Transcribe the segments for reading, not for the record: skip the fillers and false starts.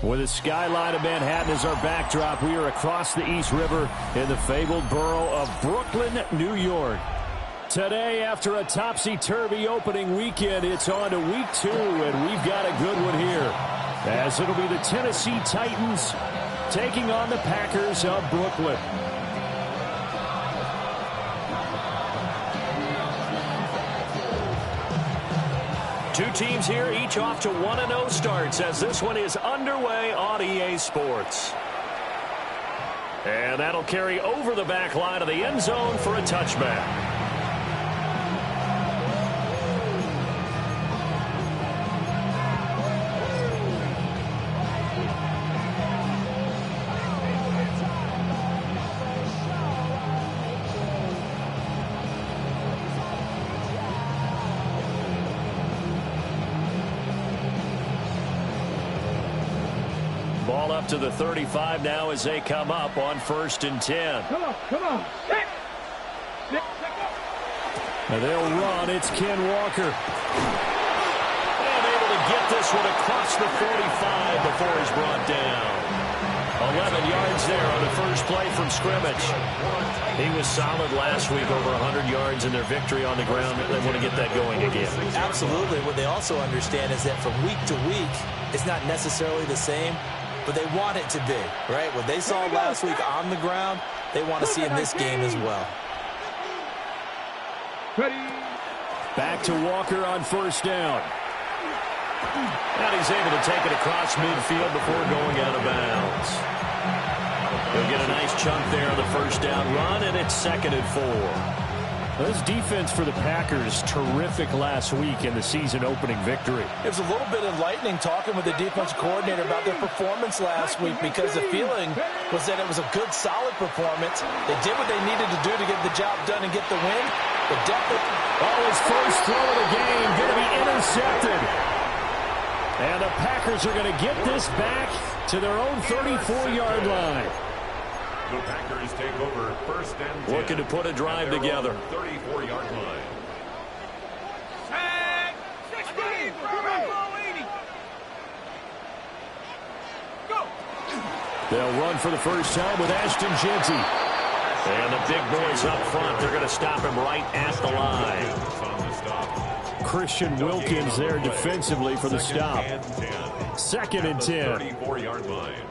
With the skyline of Manhattan as our backdrop, we are across the East River in the fabled borough of Brooklyn, New York. Today, after a topsy-turvy opening weekend, it's on to week 2, and we've got a good one here, as it'll be the Tennessee Titans taking on the Packers of Brooklyn. Two teams here, each off to 1-0 starts as this one is underway on EA Sports. And that'll carry over the back line of the end zone for a touchback. Ball up to the 35 now as they come up on 1st and 10. Come on. And they'll run. It's Ken Walker. And able to get this one across the 45 before he's brought down. 11 yards there on the first play from scrimmage. He was solid last week, over 100 yards in their victory on the ground. They want to get that going again. Absolutely. What they also understand is that from week to week, it's not necessarily the same, but they want it to be, right? What they saw last week on the ground, they want to see in this game as well. Back to Walker on 1st down. And he's able to take it across midfield before going out of bounds. He'll get a nice chunk there on the 1st down run, and it's 2nd and 4. This defense for the Packers, terrific last week in the season-opening victory. It was a little bit enlightening talking with the defense coordinator about their performance last week, because the feeling was that it was a good, solid performance. They did what they needed to do to get the job done and get the win. But definitely, his first throw of the game going to be intercepted. And the Packers are going to get this back to their own 34-yard line. The Packers take over 1st and 10. Looking to put a drive together. 34-yard line. They'll run for the first time with Ashton Jeanty. And the big boys up front, they're going to stop him right at the line. Christian Wilkins there defensively for the stop. 2nd and 10. 34-yard line.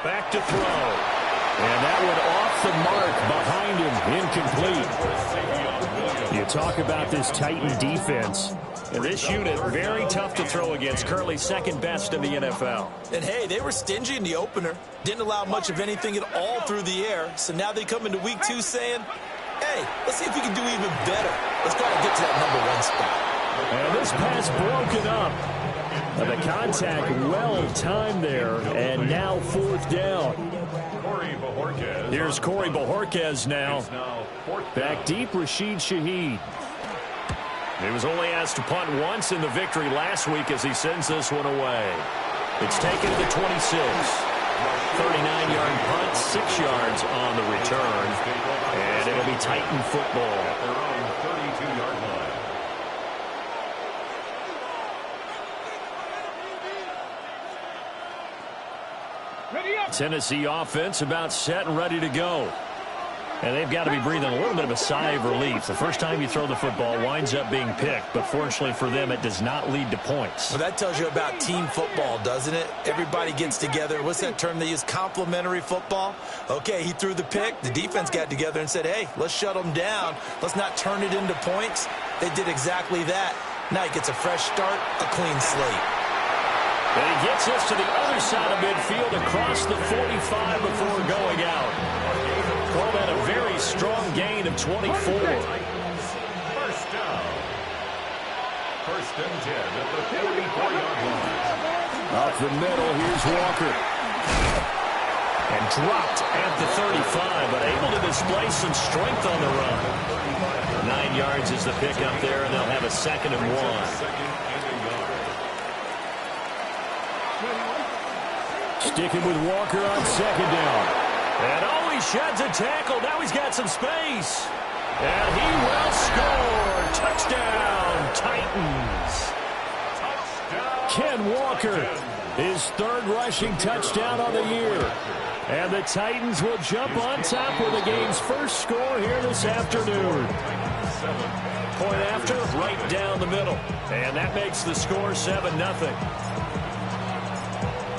Back to throw. And that one off the mark behind him, incomplete. You talk about this Titan defense. And this unit, very tough to throw against. Currently second best in the NFL. And, hey, they were stingy in the opener. Didn't allow much of anything at all through the air. So now they come into week 2 saying, hey, let's see if we can do even better. Let's try to get to that #1 spot. And this pass broken up. The contact well-timed there. And now 4th down. Here's Corey Bojorquez now. Back deep, Rashid Shaheed. He was only asked to punt once in the victory last week as he sends this one away. It's taken to the 26. 39-yard punt, 6 yards on the return. And it'll be Titan football. At their own 32-yard line. Tennessee offense about set and ready to go. And they've got to be breathing a little bit of a sigh of relief. The first time you throw the football winds up being picked, but fortunately for them, it does not lead to points. Well, that tells you about team football, doesn't it? Everybody gets together. What's that term they use? Complementary football? Okay, he threw the pick. The defense got together and said, hey, let's shut them down. Let's not turn it into points. They did exactly that. Now he gets a fresh start, a clean slate. And he gets us to the other side of midfield across the 45 before going out. Call that a very strong gain of 24. First down. First and 10 at the 44-yard line. Up the middle, here's Walker. And dropped at the 35, but able to display some strength on the run. 9 yards is the pickup there, and they'll have a 2nd and 1. Sticking with Walker on 2nd down. And oh, he sheds a tackle. Now he's got some space. And he will score. Touchdown, Titans. Ken Walker, his 3rd rushing touchdown on the year. And the Titans will jump on top with the game's first score here this afternoon. Point after, right down the middle. And that makes the score 7-0.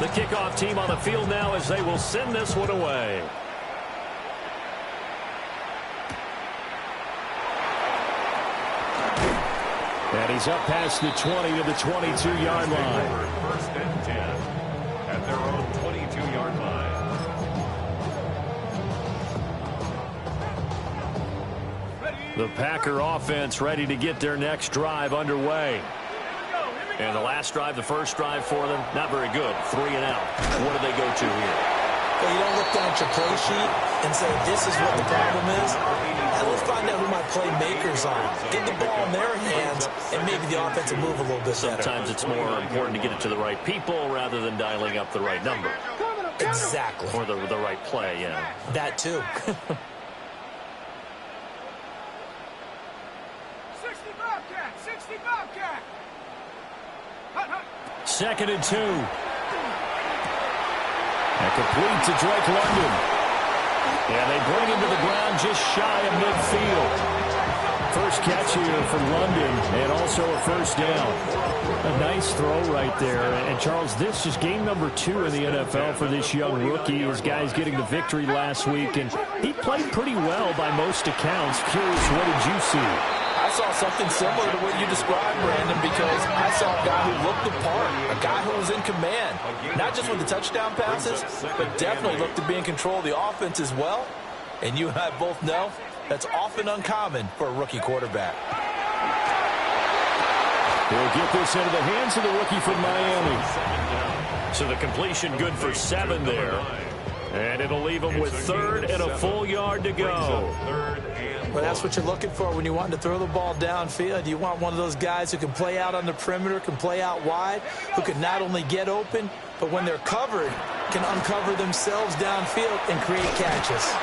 The kickoff team on the field now as they will send this one away. And he's up past the 20 to the 22-yard line. First and 10 at their own 22-yard line. The Packer offense ready to get their next drive underway. And the last drive, the first drive for them, not very good. 3 and out. What do they go to here? Well, you don't look down at your play sheet and say, this is what the problem is. And let's find out who my playmakers are. Get the ball in their hands, and maybe the offense will move a little bit better. Sometimes it's more important to get it to the right people rather than dialing up the right number. Exactly. Or the right play, yeah. That, too. 60 Bobcat. 2nd and 2. And complete to Drake London. And they bring him to the ground just shy of midfield. First catch here from London, and also a first down. A nice throw right there. And, Charles, this is game number 2 in the NFL for this young rookie. His guy's getting the victory last week, and he played pretty well by most accounts. Curious, what did you see? I saw something similar to what you described, Brandon, because I saw a guy who looked the part, a guy who was in command, not just with the touchdown passes, but definitely looked to be in control of the offense as well. And you and I both know that's often uncommon for a rookie quarterback. He'll get this into the hands of the rookie from Miami. So the completion good for 7 there. And it'll leave him with 3rd and a full yard to go. Well, that's what you're looking for when you want to throw the ball downfield. You want one of those guys who can play out on the perimeter, can play out wide, who can not only get open, but when they're covered, can uncover themselves downfield and create catches.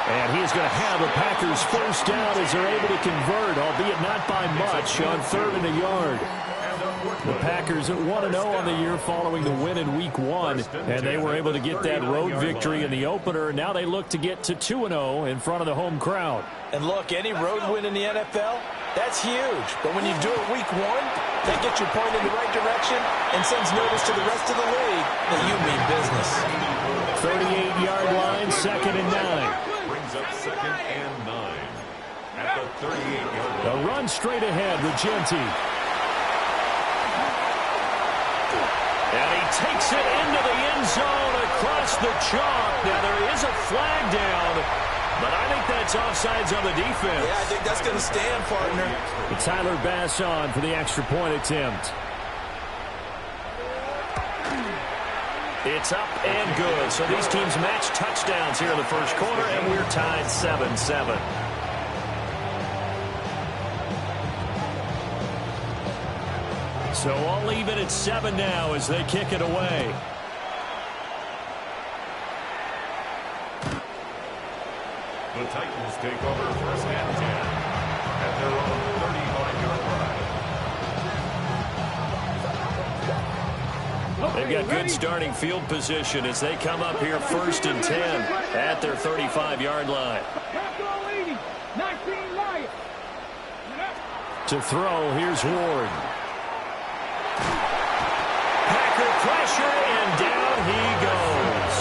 And he is going to have the Packers first down as they're able to convert, albeit not by much, on 3rd and a yard. The Packers at 1-0 on the year following the win in Week 1, and they were able to get that road victory in the opener, and now they look to get to 2-0 in front of the home crowd. And look, any road win in the NFL, that's huge. But when you do it Week 1, that gets your point in the right direction and sends notice to the rest of the league that you mean business. 38-yard line, 2nd and 9. Brings up 2nd and 9. at the 38-yard line. A run straight ahead with Genti. And he takes it into the end zone across the chalk. Now there is a flag down, but I think that's offsides on the defense. Yeah, I think that's going to stand, partner. Tyler Bass on for the extra point attempt. It's up and good. So these teams match touchdowns here in the first quarter, and we're tied 7-7. So all even at 7 now as they kick it away. The Titans take over first and 10 at their own 35-yard line. They've got good starting field position as they come up here first and 10 at their 35-yard line. To throw, here's Ward. Packer pressure, and down he goes.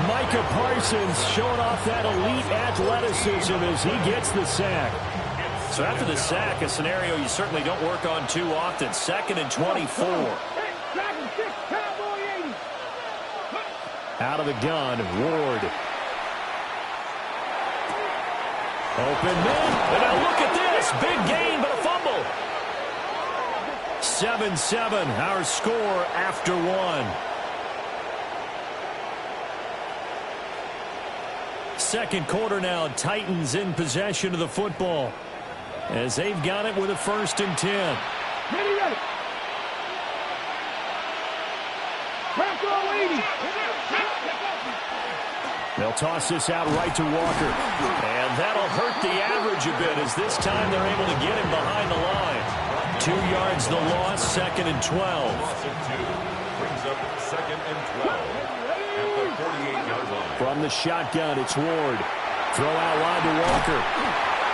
Micah Parsons showing off that elite athleticism as he gets the sack. So after the sack, a scenario you certainly don't work on too often. 2nd and 24. Out of the gun, Ward. Open man, and now look at this. Big gain, but a fumble. 7-7, our score after 1. Second quarter now, Titans in possession of the football as they've got it with a 1st and 10. Ready. They'll toss this out right to Walker. And that'll hurt the average a bit as this time they're able to get him behind the line. 2 yards the loss, 2nd and 12. Loss of 2 brings up 2nd and 12 at the 48-yard line. From the shotgun, it's Ward. Throw out line to Walker.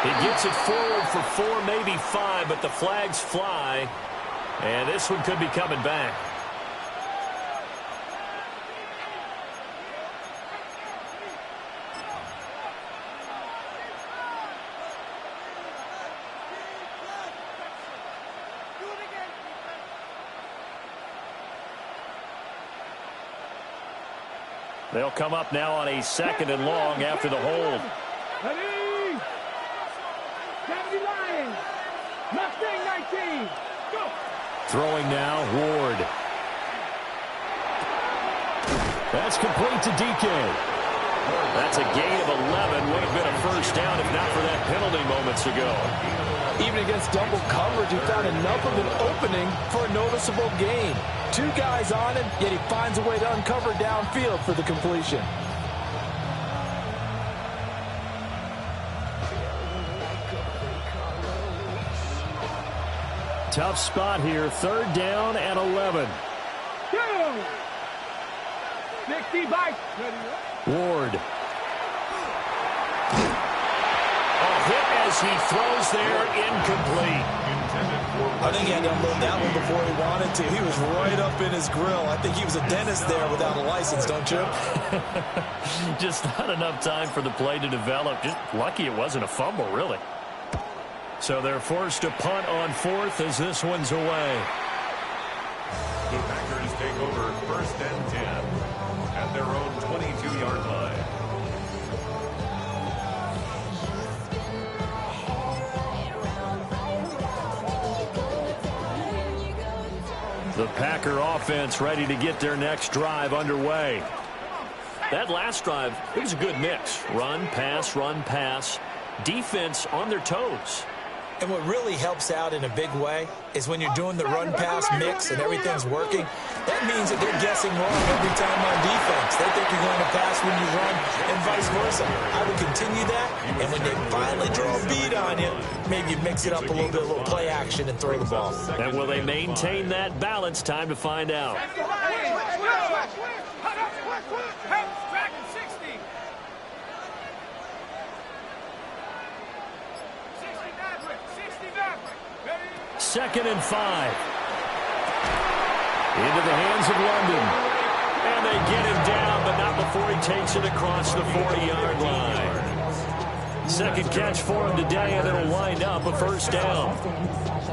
He gets it forward for 4, maybe 5, but the flags fly. And this one could be coming back. They'll come up now on a 2nd and long after the hold. Ready. 70 Lions. Mustang 19. Go. Throwing now, Ward. That's complete to DK. That's a gain of 11. Would have been a first down if not for that penalty moments ago. Even against double coverage, he found enough of an opening for a noticeable gain. 2 guys on him, yet he finds a way to uncover downfield for the completion. Tough spot here. 3rd down and 11. Go. 60 bike. Ward. Hit as he throws there, incomplete. I think he had to unload that one before he wanted to. He was right up in his grill. I think he was a dentist there without a license, don't you? Just not enough time for the play to develop. Just lucky it wasn't a fumble, really. So they're forced to punt on 4th as this one's away. The Packers take over 1st and 10 at their own 22-yard line. The Packer offense ready to get their next drive underway. That last drive, it was a good mix. Run, pass, defense on their toes. And what really helps out in a big way is when you're doing the run-pass mix and everything's working, that means that they're guessing wrong every time on defense. They think you're going to pass when you run and vice versa. I would continue that, and when they finally draw a bead on you, maybe you mix it up a little bit, a little play action and throw the ball. And will they maintain that balance? Time to find out. Second and 5. Into the hands of London. And they get him down, but not before he takes it across the 40-yard line. Second catch for him today, and it'll wind up a first down.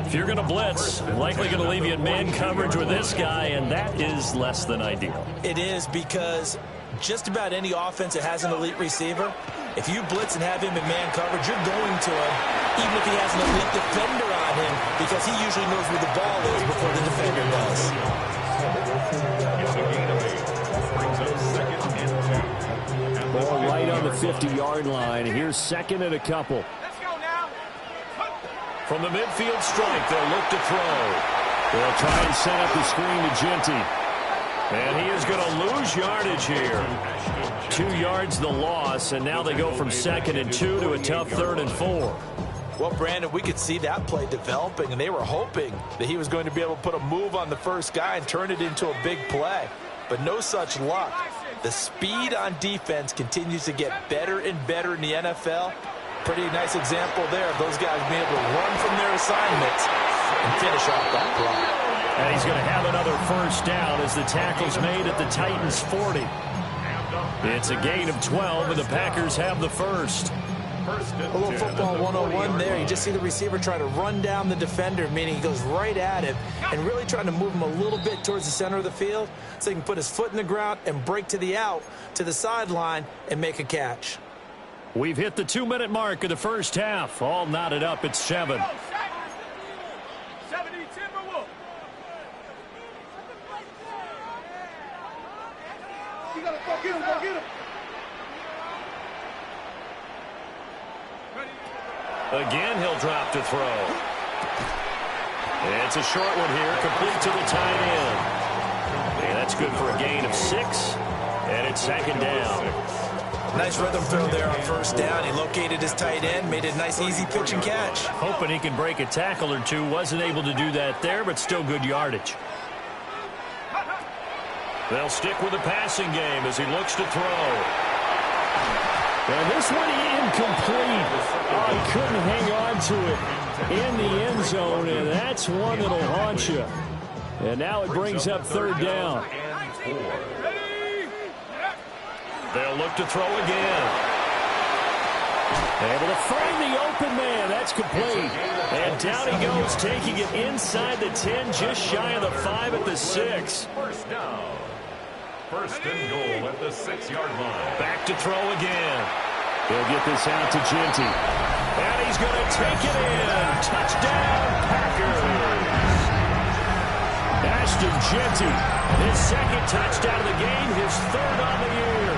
If you're going to blitz, likely going to leave you in man coverage with this guy, and that is less than ideal. It is, because just about any offense that has an elite receiver, if you blitz and have him in man coverage, you're going to him, even if he has an elite defender on him, because he usually knows where the ball is before the defender does. It's a gain of 8. Brings up second and 2. Ball right on the 50-yard line. Here's second and a couple. Let's go now. From the midfield strike, they'll look to throw. They'll try and set up the screen to Genty. And he is going to lose yardage here. 2 yards the loss, and now they go from second and 2 to a tough 3rd and 4. Well, Brandon, we could see that play developing, and they were hoping that he was going to be able to put a move on the first guy and turn it into a big play. But no such luck. The speed on defense continues to get better and better in the NFL. Pretty nice example there of those guys being able to run from their assignments and finish off that play. And he's going to have another first down as the tackle's made at the Titans' 40. It's a gain of 12, and the Packers have the first. A little football 101 there. You just see the receiver try to run down the defender, meaning he goes right at him and really trying to move him a little bit towards the center of the field so he can put his foot in the ground and break to the out, to the sideline, and make a catch. We've hit the 2-minute mark of the first half. All knotted up at 7. 70 Timberwolves. You gotta go get him, go get him. Again, he'll drop to throw. It's a short one here, complete to the tight end. And that's good for a gain of 6, and it's second down. Nice rhythm throw there on first down. He located his tight end, made it a nice, easy pitch and catch. Hoping he can break a tackle or two. Wasn't able to do that there, but still good yardage. They'll stick with the passing game as he looks to throw. And this one incomplete. Oh, he couldn't hang on to it in the end zone, and that's one that'll haunt you. And now it brings up third down. They'll look to throw again. Able to find the open man. That's complete. And down he goes, taking it inside the 10, just shy of the 5 at the 6. First down. First and goal at the 6-yard line. Back to throw again. He'll get this out to Genty. And he's going to take it in. Touchdown, Packers. Ashton Genty, his second touchdown of the game, his 3rd on the year.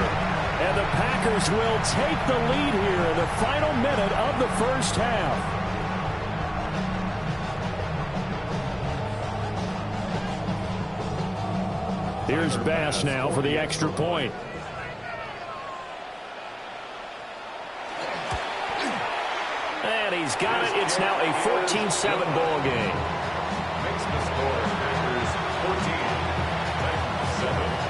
And the Packers will take the lead here in the final minute of the first half. Here's Bass now for the extra point. And he's got it. It's now a 14-7 ball game. Makes the score Packers 14, Titans 7.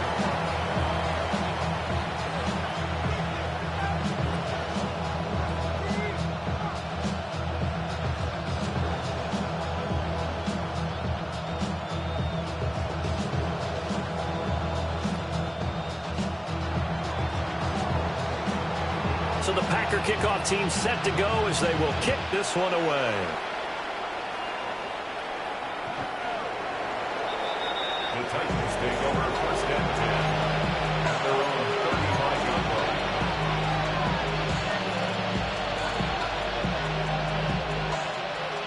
So the Packer kickoff team set to go as they will kick this one away. The Titans take over first and 10 at their own 35-yard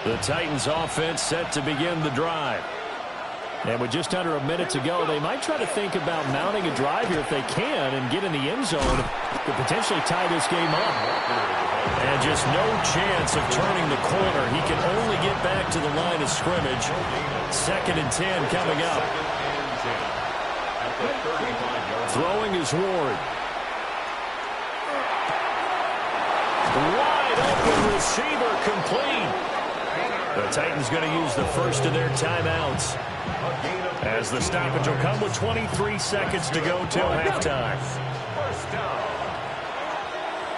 line. The Titans offense set to begin the drive. And with just under a minute to go, they might try to think about mounting a drive here if they can and get in the end zone to potentially tie this game up. And just no chance of turning the corner. He can only get back to the line of scrimmage. 2nd and 10 coming up. Throwing is Ward. Wide open receiver, complete. The Titans going to use the first of their timeouts, as the stoppage will come with 23 seconds to go till halftime. First down.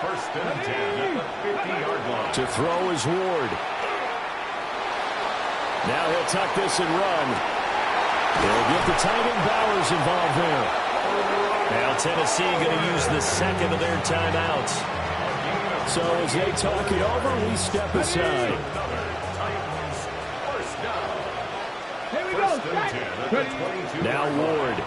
First and 10 at the 50-yard line. To throw is Ward. Now he'll tuck this and run. He'll get the tight end Bowers involved there. Now Tennessee going to use the second of their timeouts. So as they talk it over, we step aside. Here we go. Now Ward.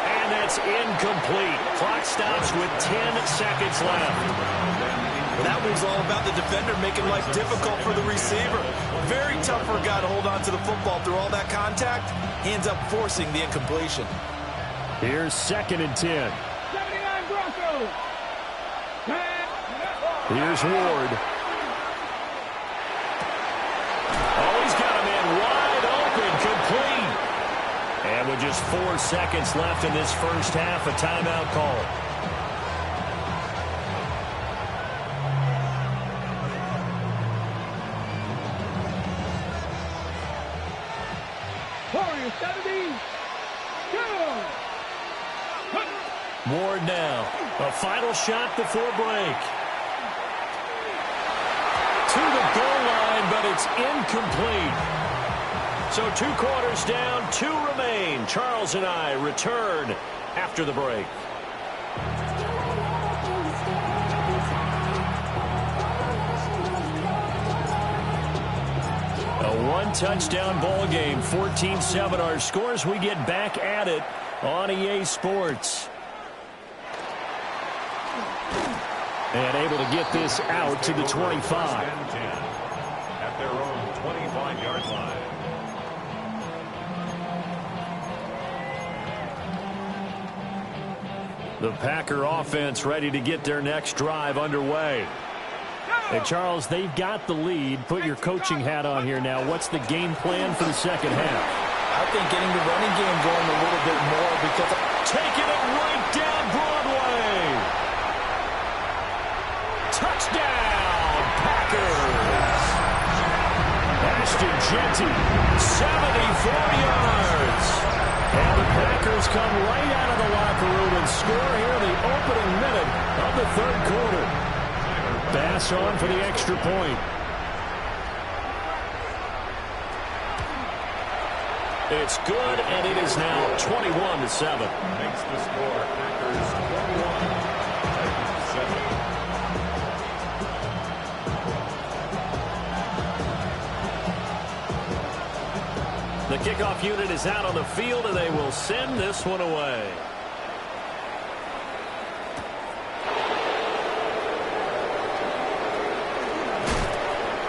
And that's incomplete. Clock stops with 10 seconds left. That was all about the defender making life difficult for the receiver. Very tough for a guy to hold on to the football through all that contact. He ends up forcing the incompletion. Here's 2nd and 10. 79 Broncos. Here's Ward. Oh, he's got a man wide open, complete. And with just 4 seconds left in this first half, a timeout call. Warriors 70. Ward now. A final shot before break. To the goal line, but it's incomplete. So 2 quarters down, 2 remain. Charles and I return after the break. A 1-touchdown ball game, 14-7 our scores. We get back at it on EA Sports. And able to get this out to the 25. At their own 25-yard line. The Packer offense ready to get their next drive underway. Hey, Charles, they've got the lead. Put your coaching hat on here now. What's the game plan for the second half? I think getting the running game going a little bit more because taking it right down Broadway. Touchdown, Packers. Ashton Jeanty, 74 yards. And the Packers come right out of the locker room and score here in the opening minute of the 3rd quarter. Bass on for the extra point. It's good, and it is now 21-7. Makes the score Packers 21, Titans 7. The kickoff unit is out on the field, and they will send this one away.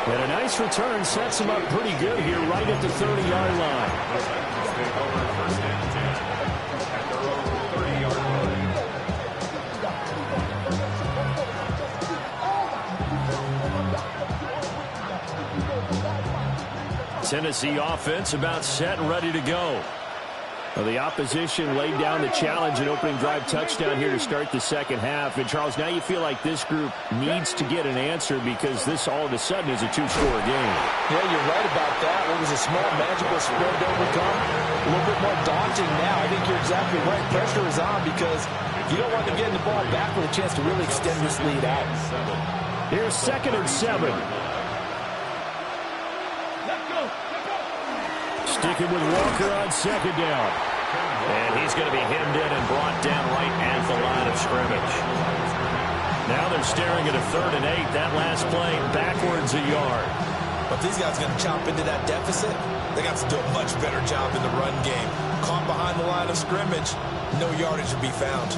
And a nice return sets him up pretty good here right at the 30-yard line. The Titans take over 1st and 10 at their own 30-yard line. Tennessee offense about set and ready to go. Well, the opposition laid down the challenge and opening drive touchdown here to start the second half. And, Charles, now you feel like this group needs to get an answer because this all of a sudden is a 2-score game. Yeah, you're right about that. What was a small magical spread to overcome? A little bit more daunting now. I think you're exactly right. Pressure is on because you don't want to get the ball back with a chance to really extend this lead out. Here's 2nd and 7. Sticking with Walker on 2nd down. And he's going to be hemmed in and brought down right at the line of scrimmage. Now they're staring at a 3rd and 8. That last play backwards a yard. But these guys are going to chop into that deficit. They got to do a much better job in the run game. Caught behind the line of scrimmage, no yardage to be found.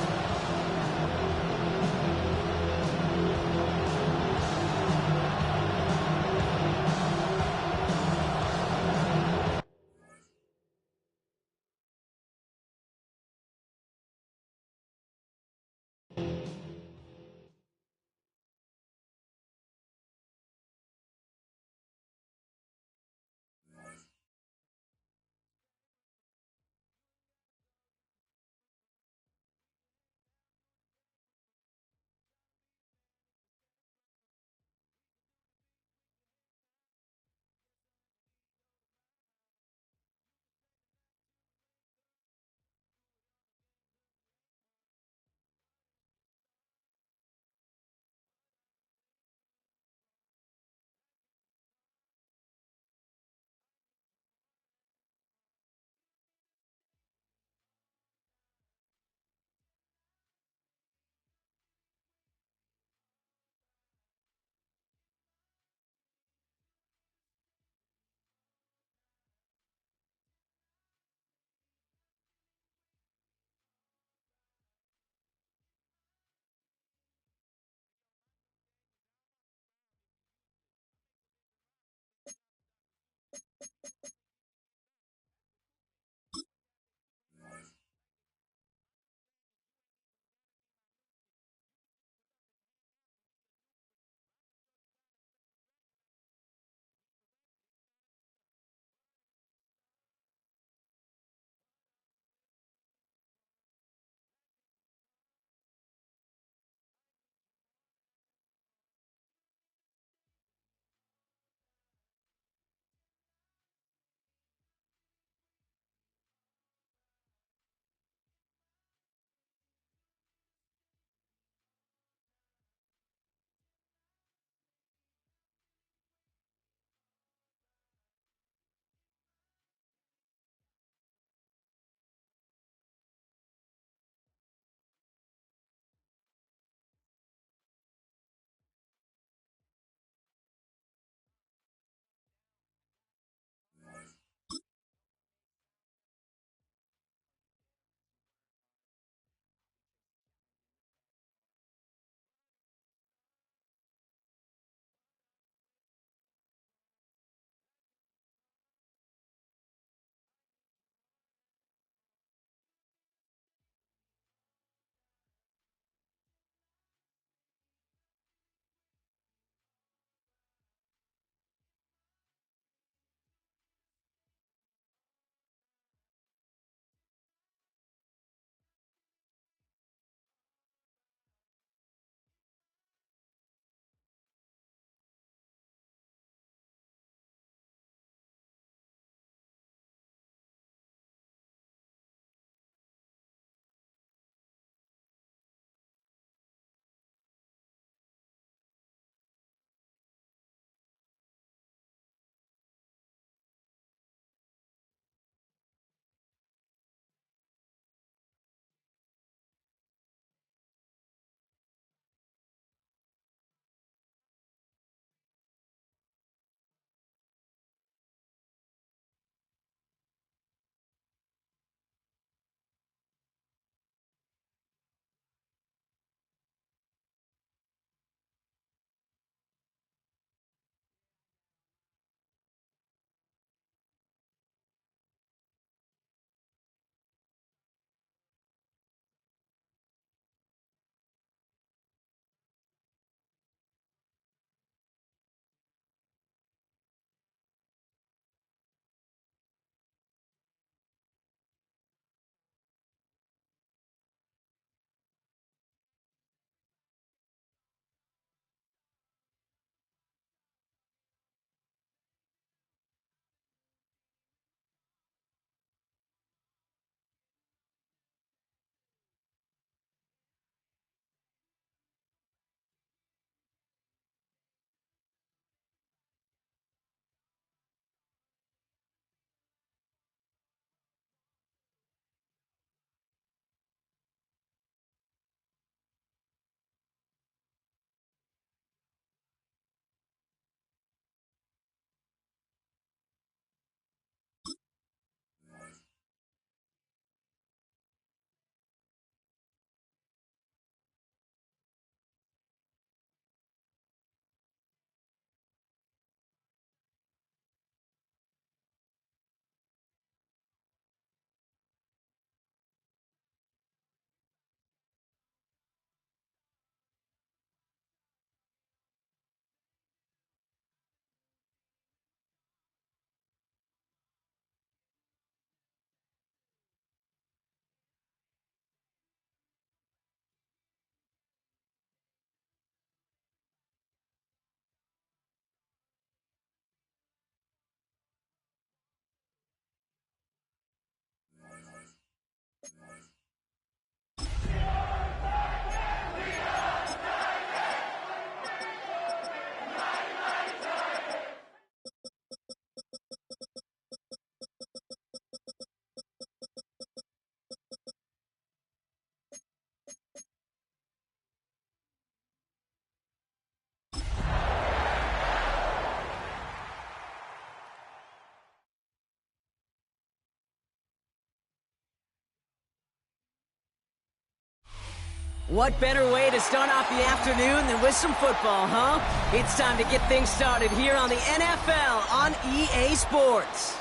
What better way to start off the afternoon than with some football, huh? It's time to get things started here on the NFL on EA Sports.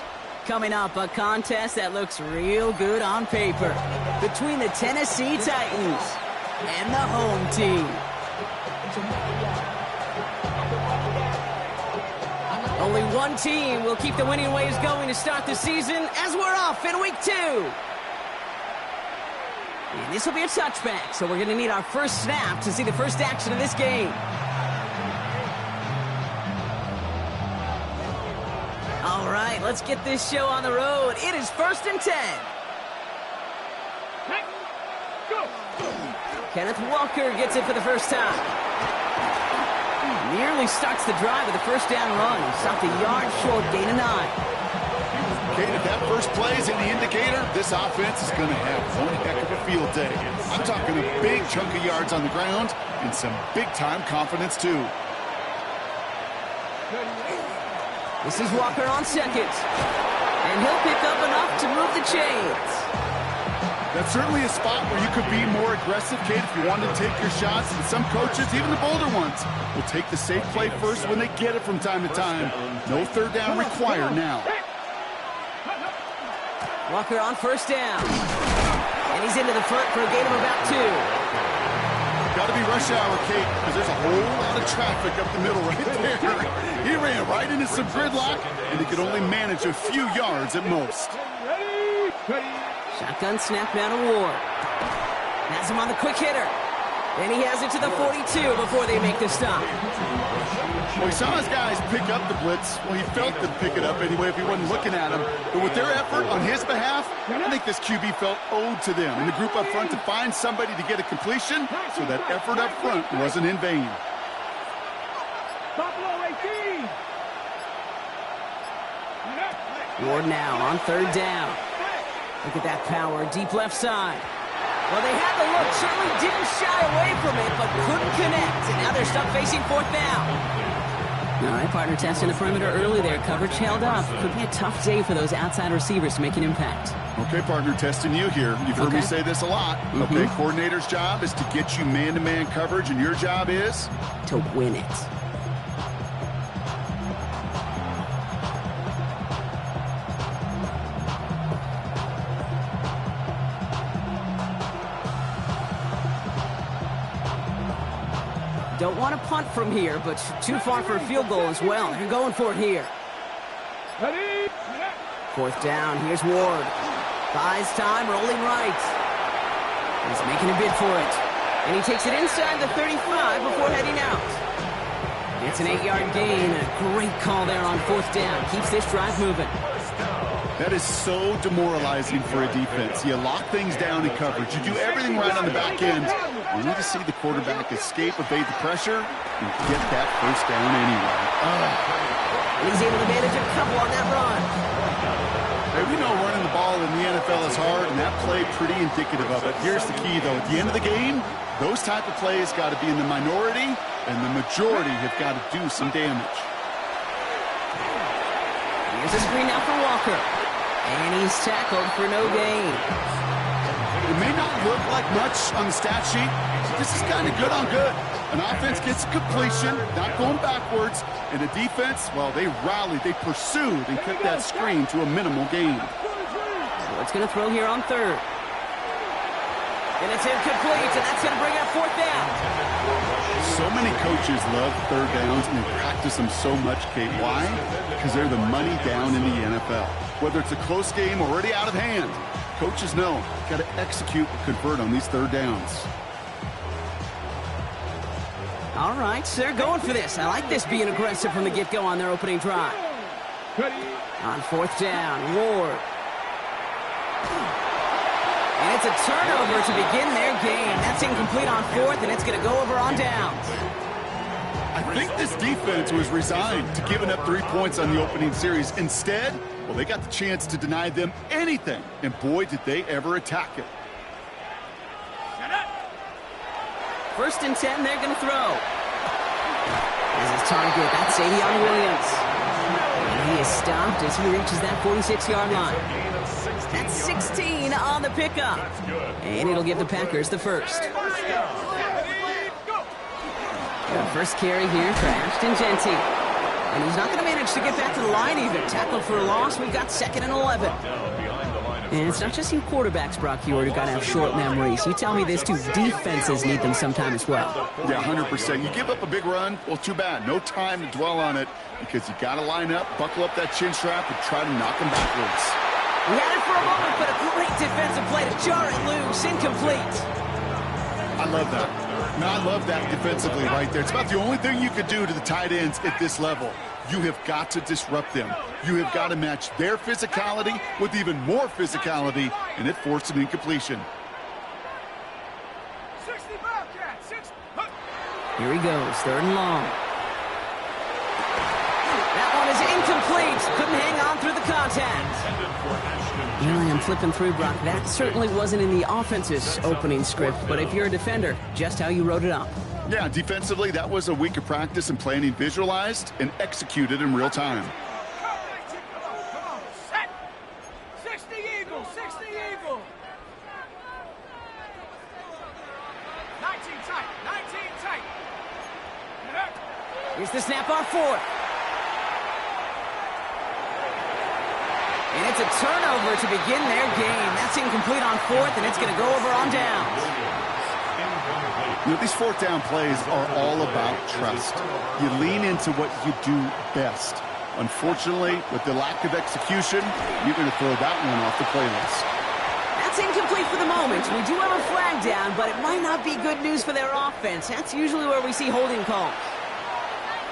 Coming up, a contest that looks real good on paper between the Tennessee Titans and the home team. Only one team will keep the winning ways going to start the season as we're off in week 2. And this will be a touchback, so we're going to need our first snap to see the first action of this game. All right, let's get this show on the road. It is 1st and 10. Go. Kenneth Walker gets it for the first time. Nearly starts the drive with a first down run. Stopped a yard short, gain of 9. Okay, if that first play is any indicator, this offense is going to have one heck of a field day. I'm talking a big chunk of yards on the ground and some big-time confidence, too. This is Walker on second. And he'll pick up enough to move the chains. That's certainly a spot where you could be more aggressive, Kate, if you wanted to take your shots. And some coaches, even the bolder ones, will take the safe play first when they get it from time to time. No third down required now. Walker on first down. And he's into the front for a gain of about 2. Got to be rush hour, Kate, because there's a whole lot of traffic up the middle right there. He ran right into some gridlock, and he could only manage a few yards at most. Shotgun snap now to Ward. Has him on the quick hitter. And he has it to the 42 before they make the stop. Well, he saw his guys pick up the blitz. Well, he felt them pick it up anyway if he wasn't looking at him. But with their effort on his behalf, I think this QB felt owed to them and the group up front to find somebody to get a completion, so that effort up front wasn't in vain. Ward now on third down. Look at that power, deep left side. Well, they had the look, certainly didn't shy away from it, but couldn't connect. And now they're stuck facing 4th down. All right, partner testing the perimeter early there. Coverage held up. Could be a tough day for those outside receivers to make an impact. Okay, partner, testing you here. You've heard me say this a lot. Okay, coordinator's job is to get you man-to-man coverage, and your job is? To win it. Don't want to punt from here, but too far for a field goal as well. They're going for it here. 4th down. Here's Ward. Buys time, rolling right. He's making a bid for it. And he takes it inside the 35 before heading out. It's an 8-yard gain. A great call there on 4th down. Keeps this drive moving. That is so demoralizing for a defense. You lock things down in coverage. You do everything right on the back end. You need to see the quarterback escape, evade the pressure, and get that first down anyway. He's able to manage a couple on that run. Hey, we know running the ball in the NFL is hard, and that play pretty indicative of it. Here's the key, though. At the end of the game, those type of plays got to be in the minority, and the majority have got to do some damage. Here's a screen now for Walker. And he's tackled for no gain. It may not look like much on the stat sheet, but this is kind of good on good. An offense gets a completion, not going backwards, and the defense, well, they rallied, they pursued, and kept that screen to a minimal gain. What's going to throw here on third? And it's incomplete, and that's going to bring up 4th down. So many coaches love third downs, and they practice them so much, Kate. Why? Because they're the money down in the NFL. Whether it's a close game or already out of hand, coaches know got to execute and convert on these third downs. All right, so they're going for this. I like this being aggressive from the get-go on their opening drive. On 4th down, Ward. And it's a turnover to begin their game. That's incomplete on 4th, and it's going to go over on downs. I think this defense was resigned to giving up 3 points on the opening series. Instead, well, they got the chance to deny them anything, and boy, did they ever attack it. 1st and 10, they're going to throw. As his target, that's Savion Williams. And he is stopped as he reaches that 46-yard line. That's 16 on the pickup. And it'll give the Packers the first. The first carry here for Ashton Jeanty. And he's not going to manage to get back to the line even. Tackled for a loss. We've got 2nd and 11. And it's not just you quarterbacks, Brock Huard, who got to have short memories. You tell me this too. Defenses need them sometime as well. Yeah, 100%. You give up a big run, well, too bad. No time to dwell on it because you got to line up, buckle up that chin strap, and try to knock them backwards. We had it for a moment, but a great defensive play to jar it loose. Incomplete. I love that. Now, I love that defensively right there. It's about the only thing you could do to the tight ends at this level. You have got to disrupt them. You have got to match their physicality with even more physicality, and it forced an incompletion. Here he goes, 3rd and long. That one is incomplete. Couldn't hang on through the contact. Really, I'm flipping through, Brock. That certainly wasn't in the offense's opening script, but if you're a defender, just how you wrote it up. Yeah, defensively, that was a week of practice and planning visualized and executed in real time. Set. 60 Eagles, 60 Eagles. 19 tight, 19 tight. Here's the snap on 4th. And it's a turnover to begin their game. That's incomplete on 4th, and it's going to go over on downs. You know, these 4th down plays are all about trust. You lean into what you do best. Unfortunately, with the lack of execution, you're going to throw that one off the playlist. That's incomplete for the moment. We do have a flag down, but it might not be good news for their offense. That's usually where we see holding calls.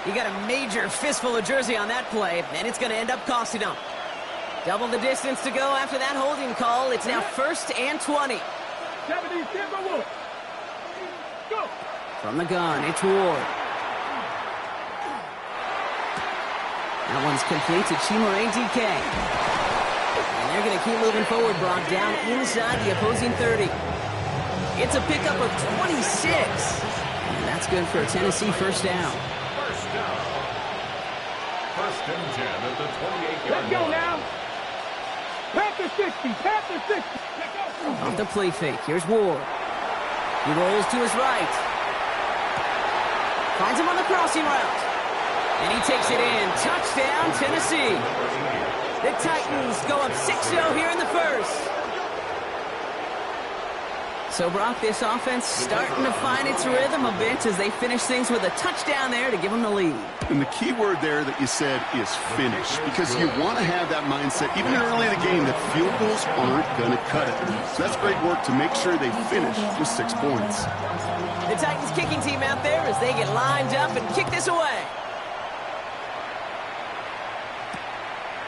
You got a major fistful of jersey on that play, and it's going to end up costing them. Double the distance to go after that holding call. It's now 1st and 20. 70, Timberwolves. Go. From the gun, it's Ward. That one's complete to Chimere DK. And they're going to keep moving forward, Brock, down inside the opposing 30. It's a pickup of 26. And that's good for a Tennessee 1st down. 1st and 10 at the 28-yard line. Let's go now. Panther 60, Panther 60. Off the play fake, here's Ward. He rolls to his right. Finds him on the crossing route. And he takes it in. Touchdown, Tennessee. The Titans go up 6-0 here in the 1st. So, Brock, this offense starting to find its rhythm a bit as they finish things with a touchdown there to give them the lead. And the key word there that you said is finish, because you want to have that mindset, even early in the game, that field goals aren't going to cut it. So that's great work to make sure they finish with 6 points. The Titans kicking team out there as they get lined up and kick this away.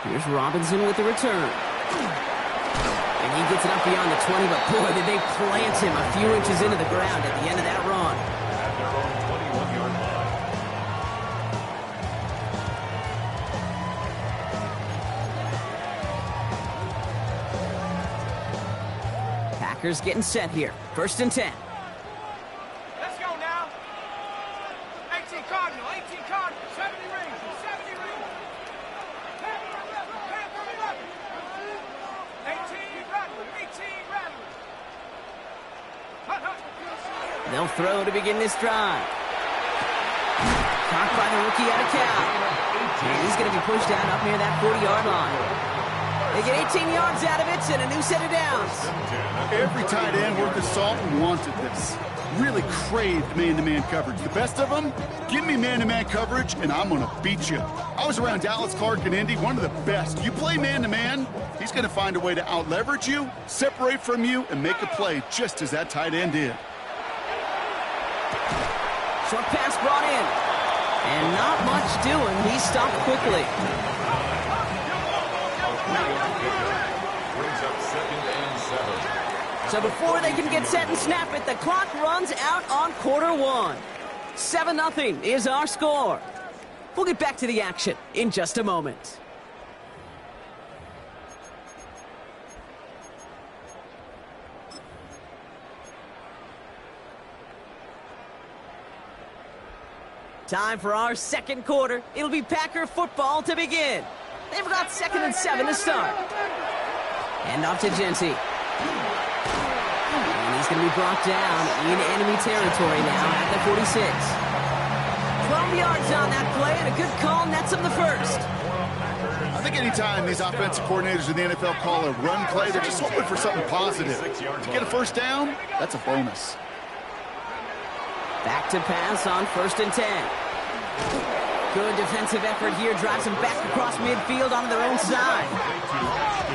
Here's Robinson with the return. And he gets it up beyond the 20, but boy, did they plant him a few inches into the ground at the end of that run. At their own 21-yard line. Packers getting set here. 1st and 10. Let's go now. 18 Cardinal, 70 rings, 70 rings. Panther 11, Panther 11. 18 Rattler, 18 Rattler. Hut, hut. They'll throw to begin this drive. Caught by the rookie out of Cal. And he's going to be pushed down up near that 40-yard line. They get 18 yards out of it and a new set of downs. Every tight end worth his salt wanted this. Really craved man-to-man coverage. The best of them, give me man-to-man coverage, and I'm going to beat you. I was around Dallas Clark and Indy, one of the best. You play man-to-man, he's going to find a way to out-leverage you, separate from you, and make a play just as that tight end did. Short pass brought in. And not much doing. He stopped quickly. Brings up 2nd and 7. So before they can get set and snap it, the clock runs out on quarter 1. 7-0 is our score. We'll get back to the action in just a moment. Time for our second quarter. It'll be Packer football to begin. They've got 2nd and 7 to start. And off to Genty. And he's going to be brought down in enemy territory now at the 46. 12 yards on that play, and a good call nets him the first. I think anytime these offensive coordinators in the NFL call a run play, they're just hoping for something positive. To get a first down, that's a bonus. Back to pass on 1st and 10. Good defensive effort here. Drives them back across midfield onto their own side.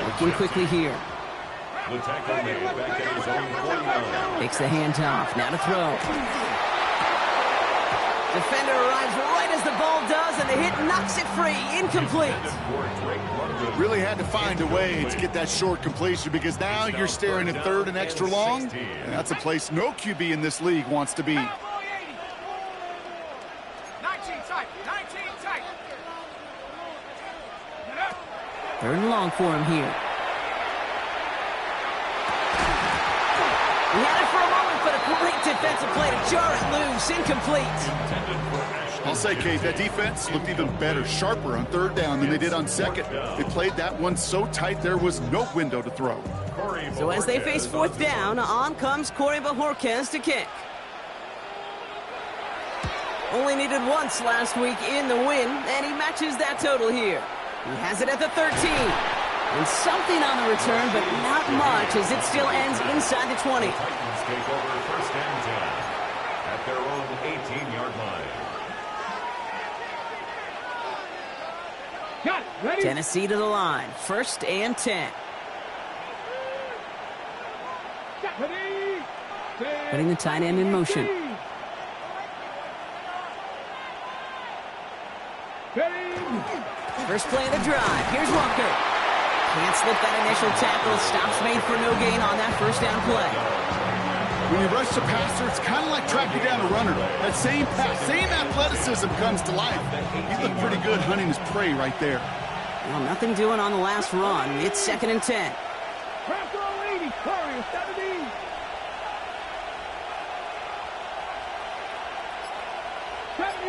Working quickly here. The tackle made back at his own 49. Takes the handoff. Now to throw. Defender arrives right as the ball does, and the hit knocks it free. Incomplete. Really had to find a way to get that short completion, because now you're staring at 3rd and extra long, and that's a place no QB in this league wants to be. 19 tight. 19 tight. 3rd and long for him here. He had it for a moment, but a great defensive play to jar it loose. Incomplete. I'll say, Kate, that defense looked even better, sharper on 3rd down than they did on 2nd. They played that one so tight there was no window to throw. So as they face 4th down, on comes Corey Bajorquez to kick. Only needed once last week in the win, and he matches that total here. He has it at the 13. And something on the return, but not much, as it still ends inside the 20. Titans take over 1st and 10 at their own 18-yard line. Got it. Ready? Tennessee to the line. 1st and 10. Ready? Putting the tight end in motion. Ready? First play of the drive. Here's Walker. Can't slip that initial tackle. Stops made for no gain on that 1st down play. When you rush the passer, it's kind of like tracking down a runner. That same pass, same athleticism comes to life. He looked pretty good hunting his prey right there. Well, nothing doing on the last run. It's 2nd and 10. Press all 80. Corey, 70.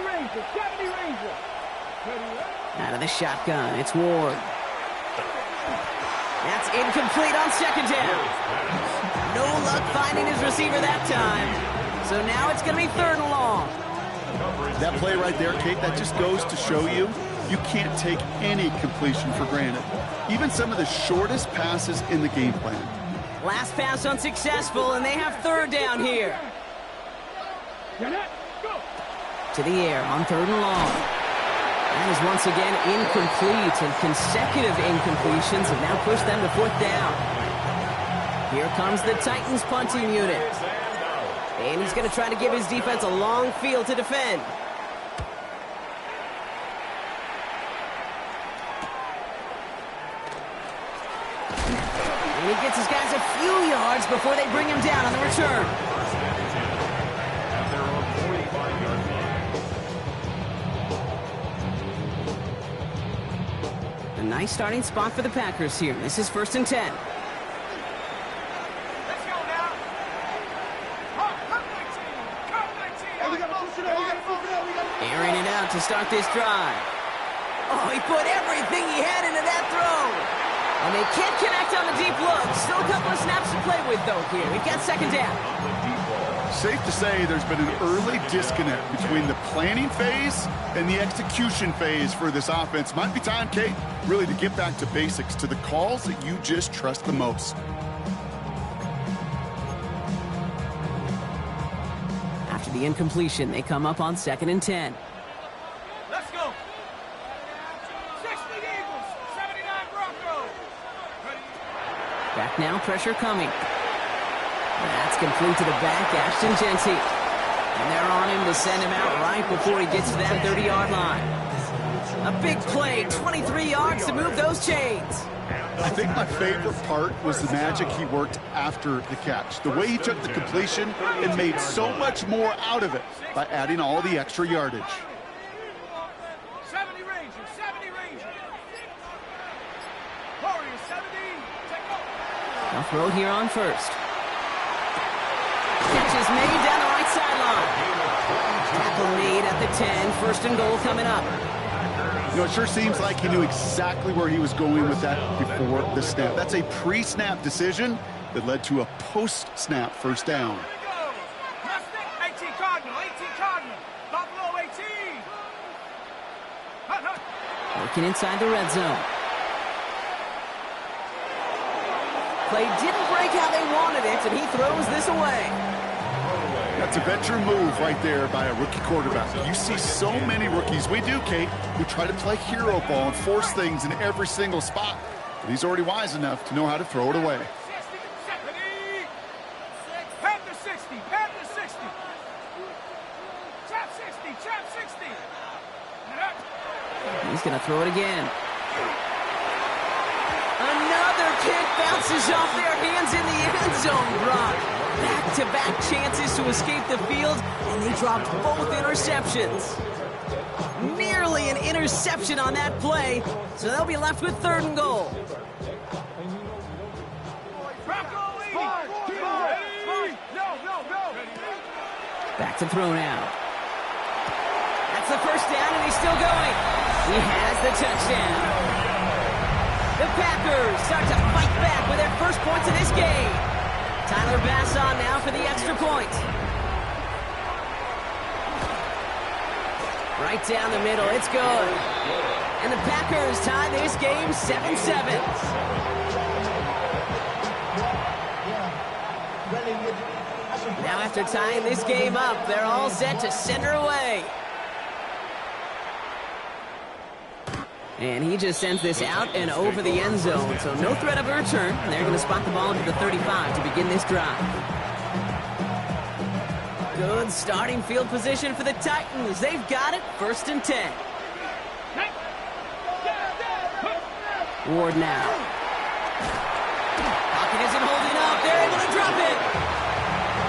Ranger. 70 Ranger. Out of the shotgun, it's Ward. That's incomplete on 2nd down. No luck finding his receiver that time. So now it's going to be 3rd and long. That play right there, Kate, that just goes to show you can't take any completion for granted. Even some of the shortest passes in the game plan. Last pass unsuccessful, and they have 3rd down here. To the air on 3rd and long. That is once again incomplete, and consecutive incompletions have now pushed them to 4th down. Here comes the Titans punting unit. And he's going to try to give his defense a long field to defend. And he gets his guys a few yards before they bring him down on the return. A nice starting spot for the Packers here. This is 1st and 10. Airing it out to start this drive. Oh, he put everything he had into that throw. And they can't connect on the deep look. Still a couple of snaps to play with, though, here. We've got 2nd down. Safe to say there's been an early disconnect between the planning phase and the execution phase for this offense. Might be time, Kate, really to get back to basics, to the calls that you just trust the most. After the incompletion, they come up on 2nd and 10. Let's go. 60 Eagles, 79 Broncos. Back now, pressure coming. That's complete to the back, Ashton Genty. And they're on him to send him out right before he gets to that 30-yard line. A big play, 23 yards to move those chains. I think my favorite part was the magic he worked after the catch. The way he took the completion and made so much more out of it by adding all the extra yardage. 70 Rangers, 70 Rangers. Warriors, 70. Take over. They'll throw here on first. Catch is made down the right sideline. Tackle made at the 10. First and goal coming up. You know, it sure seems like he knew exactly where he was going with that before the snap. That's a pre-snap decision that led to a post-snap first down. 18 Cardinal, 18 Cardinal. Buffalo 18. Working inside the red zone. Play didn't break how they wanted it, and he throws this away. That's a veteran move right there by a rookie quarterback. You see so many rookies, we do, Kate, who try to play hero ball and force things in every single spot. But he's already wise enough to know how to throw it away. 70. Panther 60, Panther 60. Chap 60, Chap 60. He's going to throw it again. Another kick bounces off their hands in the end zone, Brock. Back-to-back chances to escape the field, and they dropped both interceptions. Nearly an interception on that play, so they'll be left with third and goal. Back to throw now. That's the first down, and he's still going. He has the touchdown. The Packers start to fight back with their first points of this game. Tyler Bass on now for the extra point. Right down the middle, it's good. And the Packers tie this game 7-7. Now after tying this game up, they're all set to send her away. And he just sends this out and over the end zone, so no threat of a return. They're going to spot the ball into the 35 to begin this drive. Good starting field position for the Titans. They've got it, first and 10. Ward now. Pocket isn't holding up. They're able to drop it.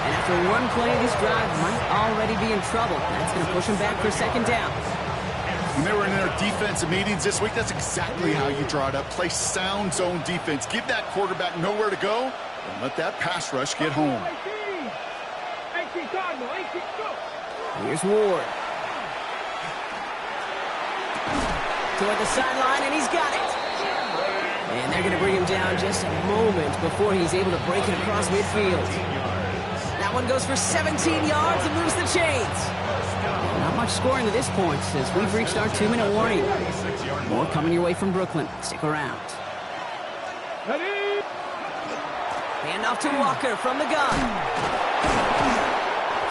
And after one play, this drive might already be in trouble. That's going to push them back for second down. When they were in their defensive meetings this week, that's exactly how you draw it up. Play sound zone defense. Give that quarterback nowhere to go, and let that pass rush get home. 18 Cardinal, 18 go. Here's Ward. Toward the sideline, and he's got it. And they're going to bring him down just a moment before he's able to break it across midfield. That one goes for 17 yards and moves the chains. Not much scoring to this point as we've reached our 2-minute warning. More coming your way from Brooklyn. Stick around. Hand off to Walker from the gun.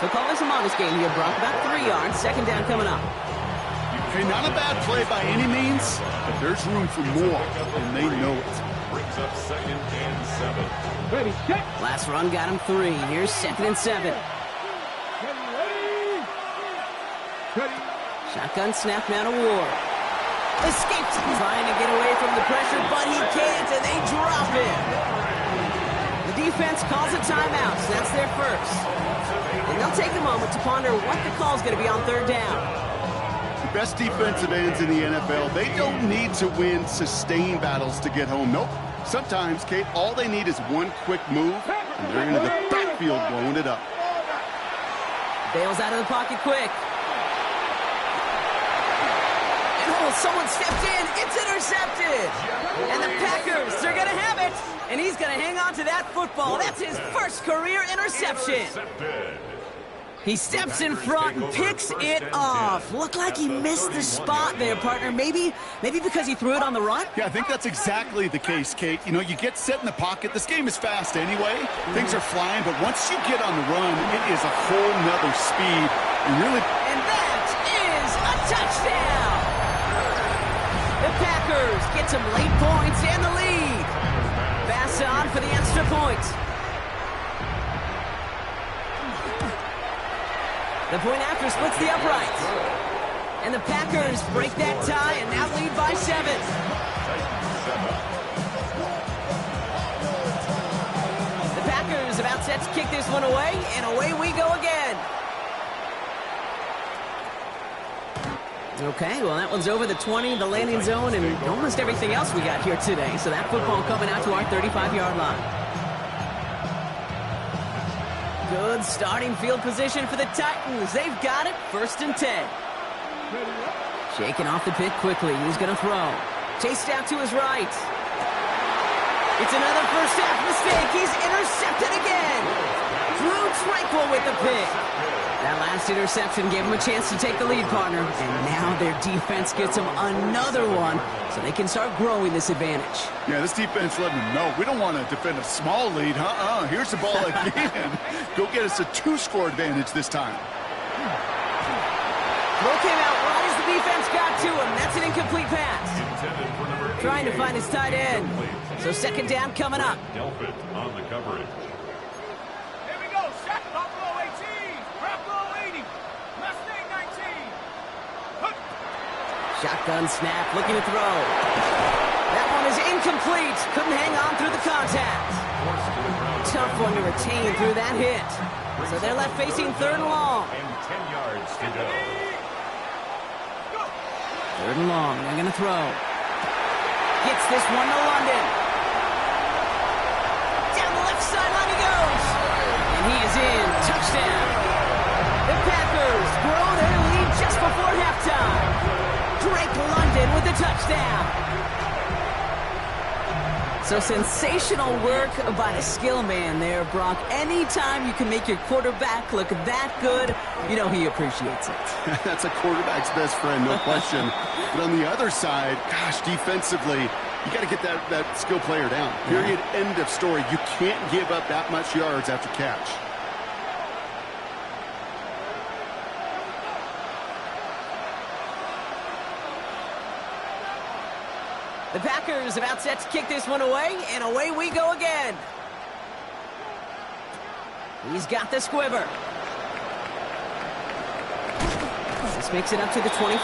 So call this a modest game here, Brock. About 3 yards. Second down coming up. Hey, not a bad play by any means, but there's room for more, and they know it. Brings up 2nd and 7. Ready, set. Last run got him 3. Here's 2nd and 7. Shotgun snap now to Ward. Escapes, trying to get away from the pressure, but he can't, and they drop him. The defense calls a timeout, so that's their first. And they'll take a moment to ponder what the call's going to be on third down. The best defensive ends in the NFL, they don't need to win sustained battles to get home. Nope. Sometimes, Kate, all they need is one quick move, and they're into the backfield blowing it up. Bales out of the pocket quick. Someone stepped in. It's intercepted. And the Packers, they're going to have it. And he's going to hang on to that football. That's his first career interception. He steps in front and picks it off. Looked like he missed the spot there, partner. Maybe because he threw it on the run? Yeah, I think that's exactly the case, Kate. You know, you get set in the pocket. This game is fast anyway. Things are flying, but once you get on the run, it is a whole nother speed. And that is a touchdown. The Packers get some late points and the lead. Bass on for the extra point. The point after splits the uprights. And the Packers break that tie and now lead by 7. The Packers about set to kick this one away, and away we go again. Okay, well, that one's over the 20, the landing zone, and almost everything else we got here today. So that football coming out to our 35-yard line. Good starting field position for the Titans. They've got it, 1st and 10. Shaking off the pick quickly. He's going to throw. Chased out to his right. It's another first half mistake. He's intercepted again. Drew Tranquil with the pick. That last interception gave him a chance to take the lead, partner. And now their defense gets them another one, so they can start growing this advantage. Yeah, this defense letting them know we don't want to defend a small lead. Here's the ball again. Go get us a 2-score advantage this time. Throw came out right as the defense got to him. That's an incomplete pass. Trying to find his tight end. So 2nd down coming up. Delpit on the coverage. Here we go. Shot Buffalo 18. Buffalo 80. Mustang 19. Shotgun snap, looking to throw. That one is incomplete. Couldn't hang on through the contact. Tough one to retain through that hit. So they're left facing 3rd and long. And 10 yards to go. 3rd and long. They're going to throw. Gets this one to London. Down the left sideline he goes. And he is in. Touchdown. The Packers grow their lead just before halftime. Drake London with the touchdown. So sensational work by the skill man there, Brock. Anytime you can make your quarterback look that good, you know he appreciates it. That's a quarterback's best friend, no question. But on the other side, gosh, defensively, you got to get that skill player down. Period, end of story. You can't give up that much yards after catch. The Packers about set to kick this one away, and away we go again. He's got the squiver. This makes it up to the 25.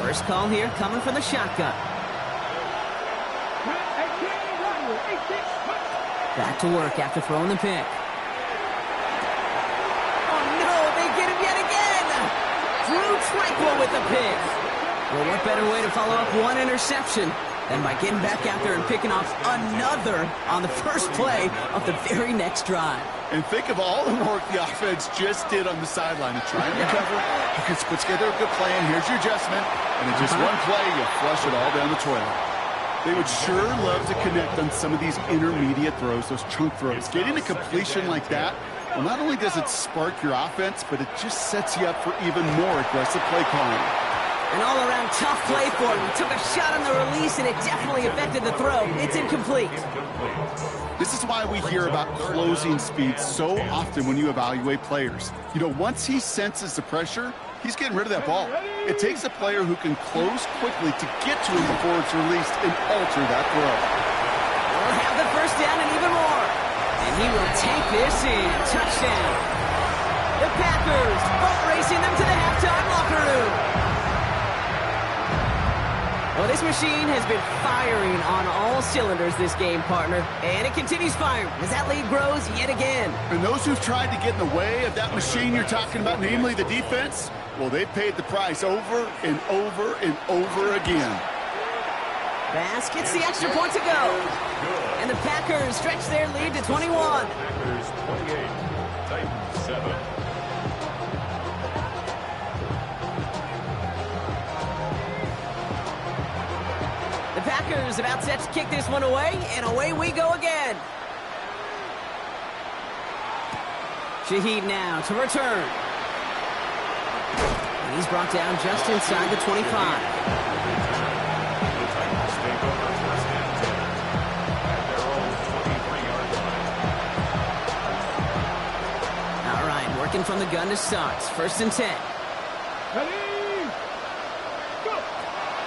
First call here coming from the shotgun. Back to work after throwing the pick. Drew Tranquil with the pick. Well, what better way to follow up one interception than by getting back out there and picking off another on the first play of the very next drive. And think of all the work the offense just did on the sideline to try and recover. You can put together a good play, and here's your adjustment. And in just one play, you flush it all down the toilet. They would sure love to connect on some of these intermediate throws, those chunk throws. Getting a completion like that, well, not only does it spark your offense, but it just sets you up for even more aggressive play calling. An all-around tough play for him. He took a shot on the release, and it definitely affected the throw. It's incomplete. This is why we hear about closing speed so often when you evaluate players. You know, once he senses the pressure, he's getting rid of that ball. It takes a player who can close quickly to get to him before it's released and alter that throw. We'll have the first down and even more. And he will take this in. Touchdown. The Packers boat racing them to the halftime locker room. Well, this machine has been firing on all cylinders this game, partner. And it continues firing as that lead grows yet again. And those who've tried to get in the way of that machine you're talking about, namely the defense, well, they've paid the price over and over and over again. Bass gets the extra point to go. And the Packers stretch their lead to 21. Packers 28, Titans 7. The Packers about set to kick this one away, and away we go again. Shaheed now to return. And he's brought down just inside the 25. Working from the gun to start. 1st and 10. Ready, go.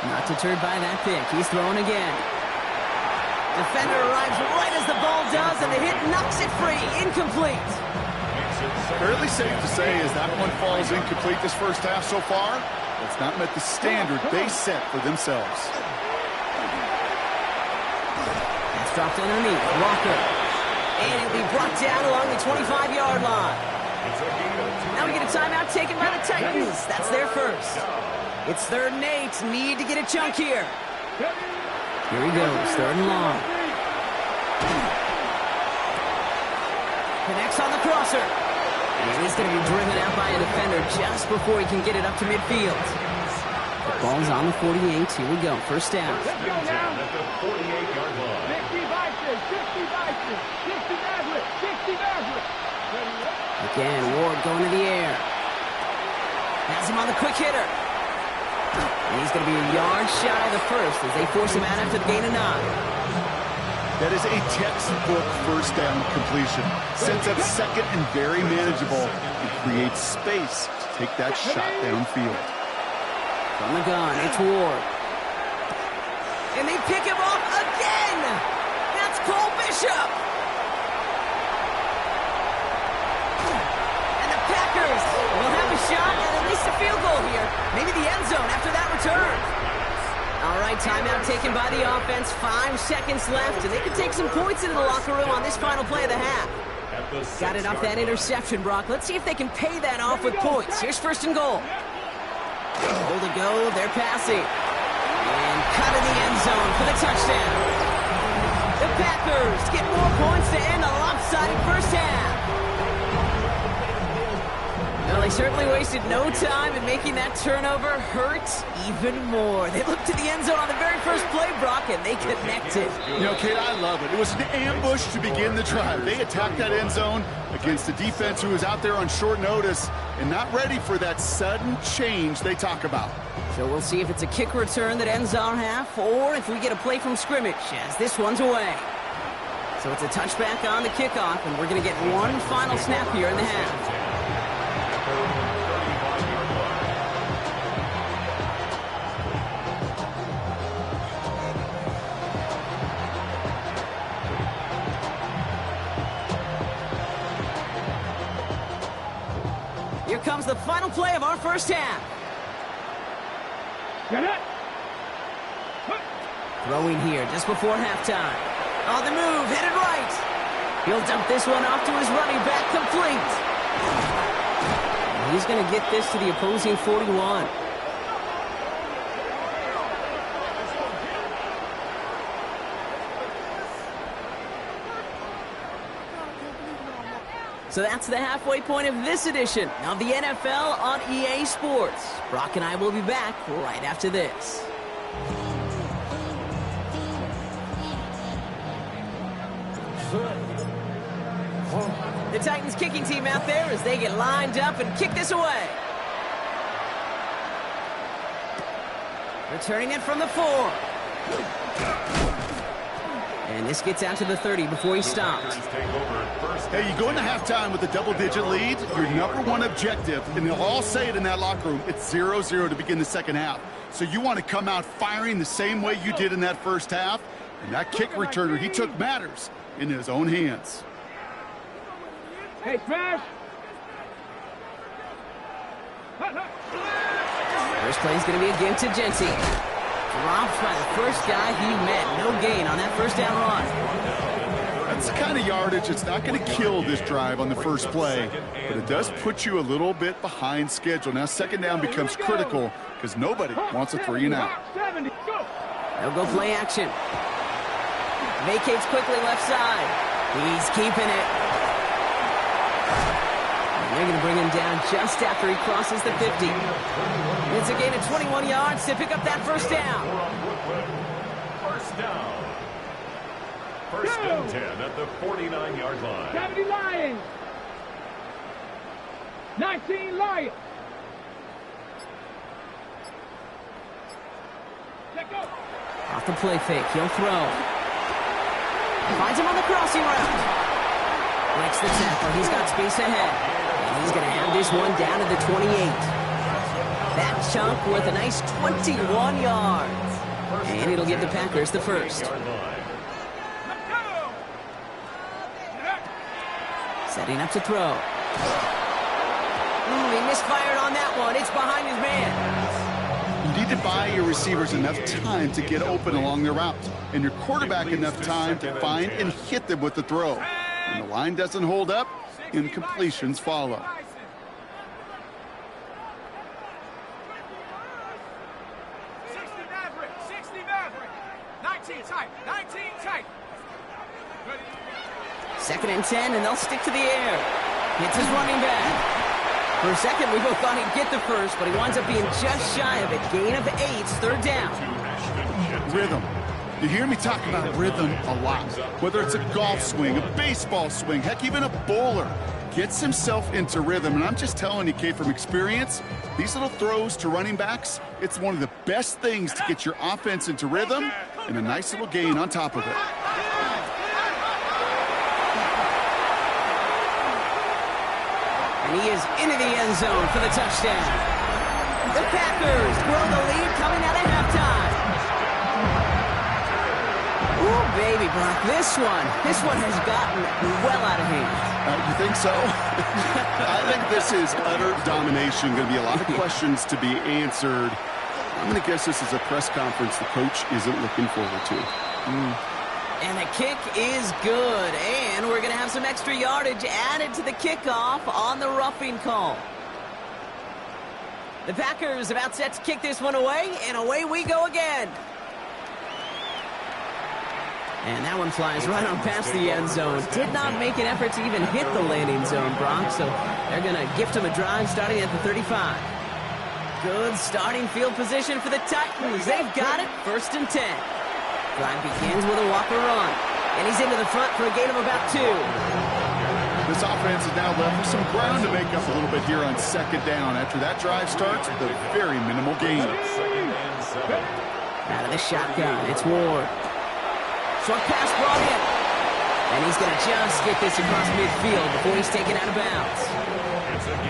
Not deterred by that pick. He's throwing again. Defender arrives right as the ball does, and the hit knocks it free. Incomplete. Fairly safe to say as that one falls incomplete this first half so far, it's not met the standard they set for themselves. That's dropped underneath. Walker. And it'll be brought down along the 25-yard line. Now we get a timeout taken by the Titans. That's their first. It's 3rd and 8. Need to get a chunk here. Here he goes. 3rd and long. Connects on the crosser. And he's going to be driven out by a defender just before he can get it up to midfield. The ball's on the 48. Here we go. First down. At the 48-yard line. 60 Again, Ward going to the air. Has him on the quick hitter. And he's going to be a yard shy of the first as they force him out after the gain of 9. That is a textbook first down completion. Sets up second and very manageable. It creates space to take that shot downfield. From the gun, it's Ward. And they pick him off again! That's Cole Bishop! And the Packers will have a shot at least a field goal here. Maybe the end zone after that return. All right, timeout taken by the offense. 5 seconds left, and they can take some points into the locker room on this final play of the half. Got it off that interception, Brock. Let's see if they can pay that off with points. Here's 1st and goal. Hold to go. They're passing. And cut in the end zone for the touchdown. The Packers get more points to end a lopsided first half. Well, they certainly wasted no time in making that turnover hurt even more. They looked to the end zone on the very first play, Brock, and they connected. You know, Kate, I love it. It was an ambush to begin the drive. They attacked that end zone against a defense who was out there on short notice and not ready for that sudden change they talk about. So we'll see if it's a kick return that ends our half or if we get a play from scrimmage as this one's away. So it's a touchback on the kickoff, and we're going to get one final snap here in the half. Here comes the final play of our first half. Throwing here just before halftime. On the move, headed right. He'll dump this one off to his running back, complete. And he's going to get this to the opposing 41. So that's the halfway point of this edition of the NFL on EA Sports. Brock and I will be back right after this. The Titans kicking team out there as they get lined up and kick this away. Returning it from the 4. And this gets out to the 30 before he stopped. Hey, you go into halftime with a double-digit lead, your number one objective, and they'll all say it in that locker room, it's 0-0 to begin the second half. So you want to come out firing the same way you did in that first half, and that kick returner he took matters in his own hands. Hey, Trash! First play is going to be again to Genty. Dropped by the first guy he met. No gain on that first down run. That's the kind of yardage it's not going to kill this drive on the first play, but it does put you a little bit behind schedule. Now second down becomes critical because nobody wants a 3 and out. They'll go play action. Vacates quickly left side. He's keeping it. And they're going to bring him down just after he crosses the 50. It's a gain of 21 yards to pick up that first down. First down. First and 10 at the 49-yard line. 70 Lions. 19 Lions. Let go. Off the play fake, he'll throw. Finds him on the crossing route. Breaks the tackle, he's got space ahead. And he's going to have this one down to the 28. That chunk worth a nice 21 yards. And it'll give the Packers the first. Setting up to throw. He misfired on that one. It's behind his man. You need to buy your receivers enough time to get open along their route, and your quarterback enough time to find and hit them with the throw. When the line doesn't hold up, incompletions follow. 19 tight. Second and 10, and they'll stick to the air. Hits his running back. For a second, we both thought he'd get the first, but he winds up being just shy of a gain of 8, third down. Rhythm. You hear me talk about rhythm a lot. Whether it's a golf swing, a baseball swing, heck, even a bowler gets himself into rhythm. And I'm just telling you, Kate, from experience, these little throws to running backs, it's one of the best things to get your offense into rhythm and a nice little gain on top of it. And he is into the end zone for the touchdown. The Packers grow the lead coming out of halftime. Ooh, baby, Brock, this one has gotten well out of hand. You think so? I think this is utter domination. Going to be a lot of questions to be answered. I'm going to guess this is a press conference the coach isn't looking forward to. And the kick is good. And we're going to have some extra yardage added to the kickoff on the roughing call. The Packers about set to kick this one away, and away we go again. And that one flies right on past the end zone. Did not make an effort to even hit the landing zone, Brock, so they're going to gift him a drive starting at the 35. Good starting field position for the Titans. They've got it, 1st and 10. Drive begins with a Walker run, and he's into the front for a gain of about 2. This offense is now left with some ground to make up a little bit here on 2nd down. After that drive starts with a very minimal gain. Out of the shotgun, it's Ward. Short pass brought in. And he's going to just get this across midfield before he's taken out of bounds.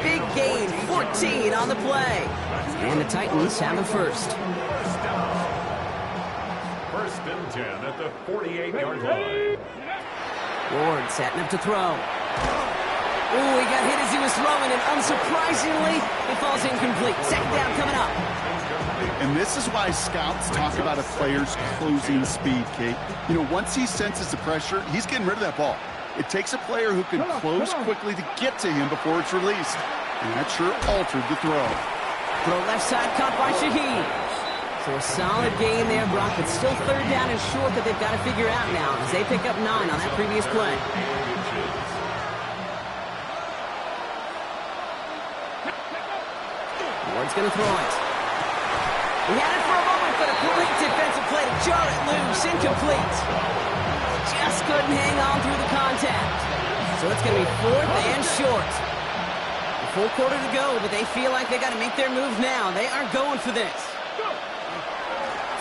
Big gain, 14 on the play. And the Titans have the first. 1st and 10 at the 48-yard line. Ward setting up to throw. Ooh, he got hit as he was throwing, and unsurprisingly, it falls incomplete. 2nd down coming up. And this is why scouts talk about a player's closing speed, Kate. You know, once he senses the pressure, he's getting rid of that ball. It takes a player who can close quickly to get to him before it's released. And that sure altered the throw. Throw left side caught by Shaheed. So a solid game there, Brock, but still 3rd down and short that they've got to figure out now as they pick up 9 on that previous play. Ward's going to throw it. He had it for a moment, but a great defensive play to jar it loose, incomplete. Just couldn't hang on through the contact. So it's going to be 4th and short. A full quarter to go, but they feel like they got to make their move now. They are going for this.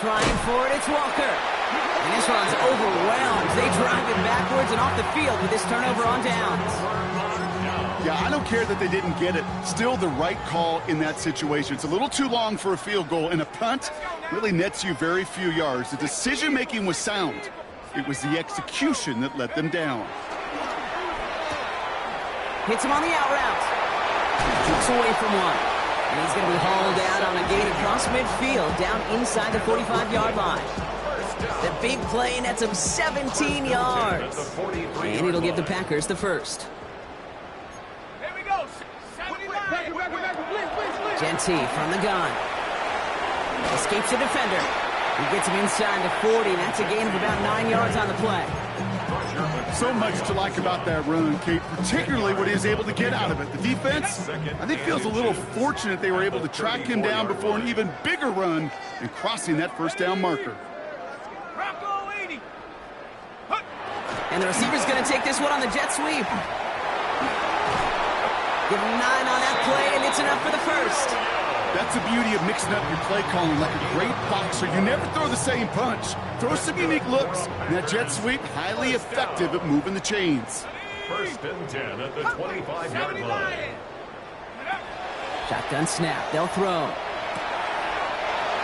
Trying for it, it's Walker. And this one's overwhelmed. They drive it backwards and off the field with this turnover on downs. Yeah, I don't care that they didn't get it. Still the right call in that situation. It's a little too long for a field goal, and a punt really nets you very few yards. The decision-making was sound. It was the execution that let them down. Hits him on the out route. Keeps away from one. And he's going to be hauled out on a gain across midfield, down inside the 45-yard line. The big play nets him 17 yards. And it'll give the Packers the first. Genty from the gun. Escapes the defender. He gets him inside the 40, and that's a gain of about 9 yards on the play. So much to like about that run, Kate, particularly what he was able to get out of it. The defense, I think, feels a little fortunate they were able to track him down before an even bigger run and crossing that 1st down marker. And the receiver's going to take this one on the jet sweep. Give him 9 on that play, and it's enough for the first. That's the beauty of mixing up your play calling like a great boxer. You never throw the same punch. Throw some unique looks. And that jet sweep, highly effective at moving the chains. 1st and 10 at the 25-yard line. Shotgun snap. They'll throw.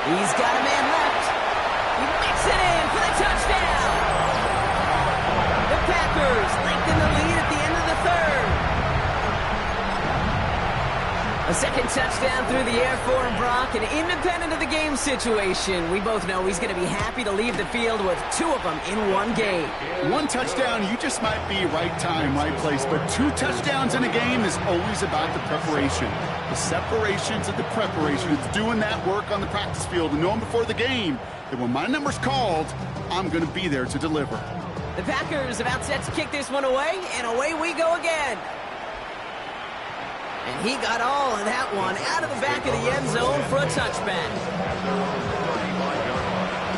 He's got a man left. He makes it in for the touchdown. The Packers lengthen the lead at the end of the 3rd. A second touchdown through the air for him, Brock, and independent of the game situation, we both know he's going to be happy to leave the field with 2 of them in one game. 1 touchdown, you just might be right time, right place, but 2 touchdowns in a game is always about the preparation. The separations and the preparation. It's doing that work on the practice field and knowing before the game that when my number's called, I'm going to be there to deliver. The Packers about set to kick this one away, and away we go again. And he got all of that one out of the back of the end zone for a touchback.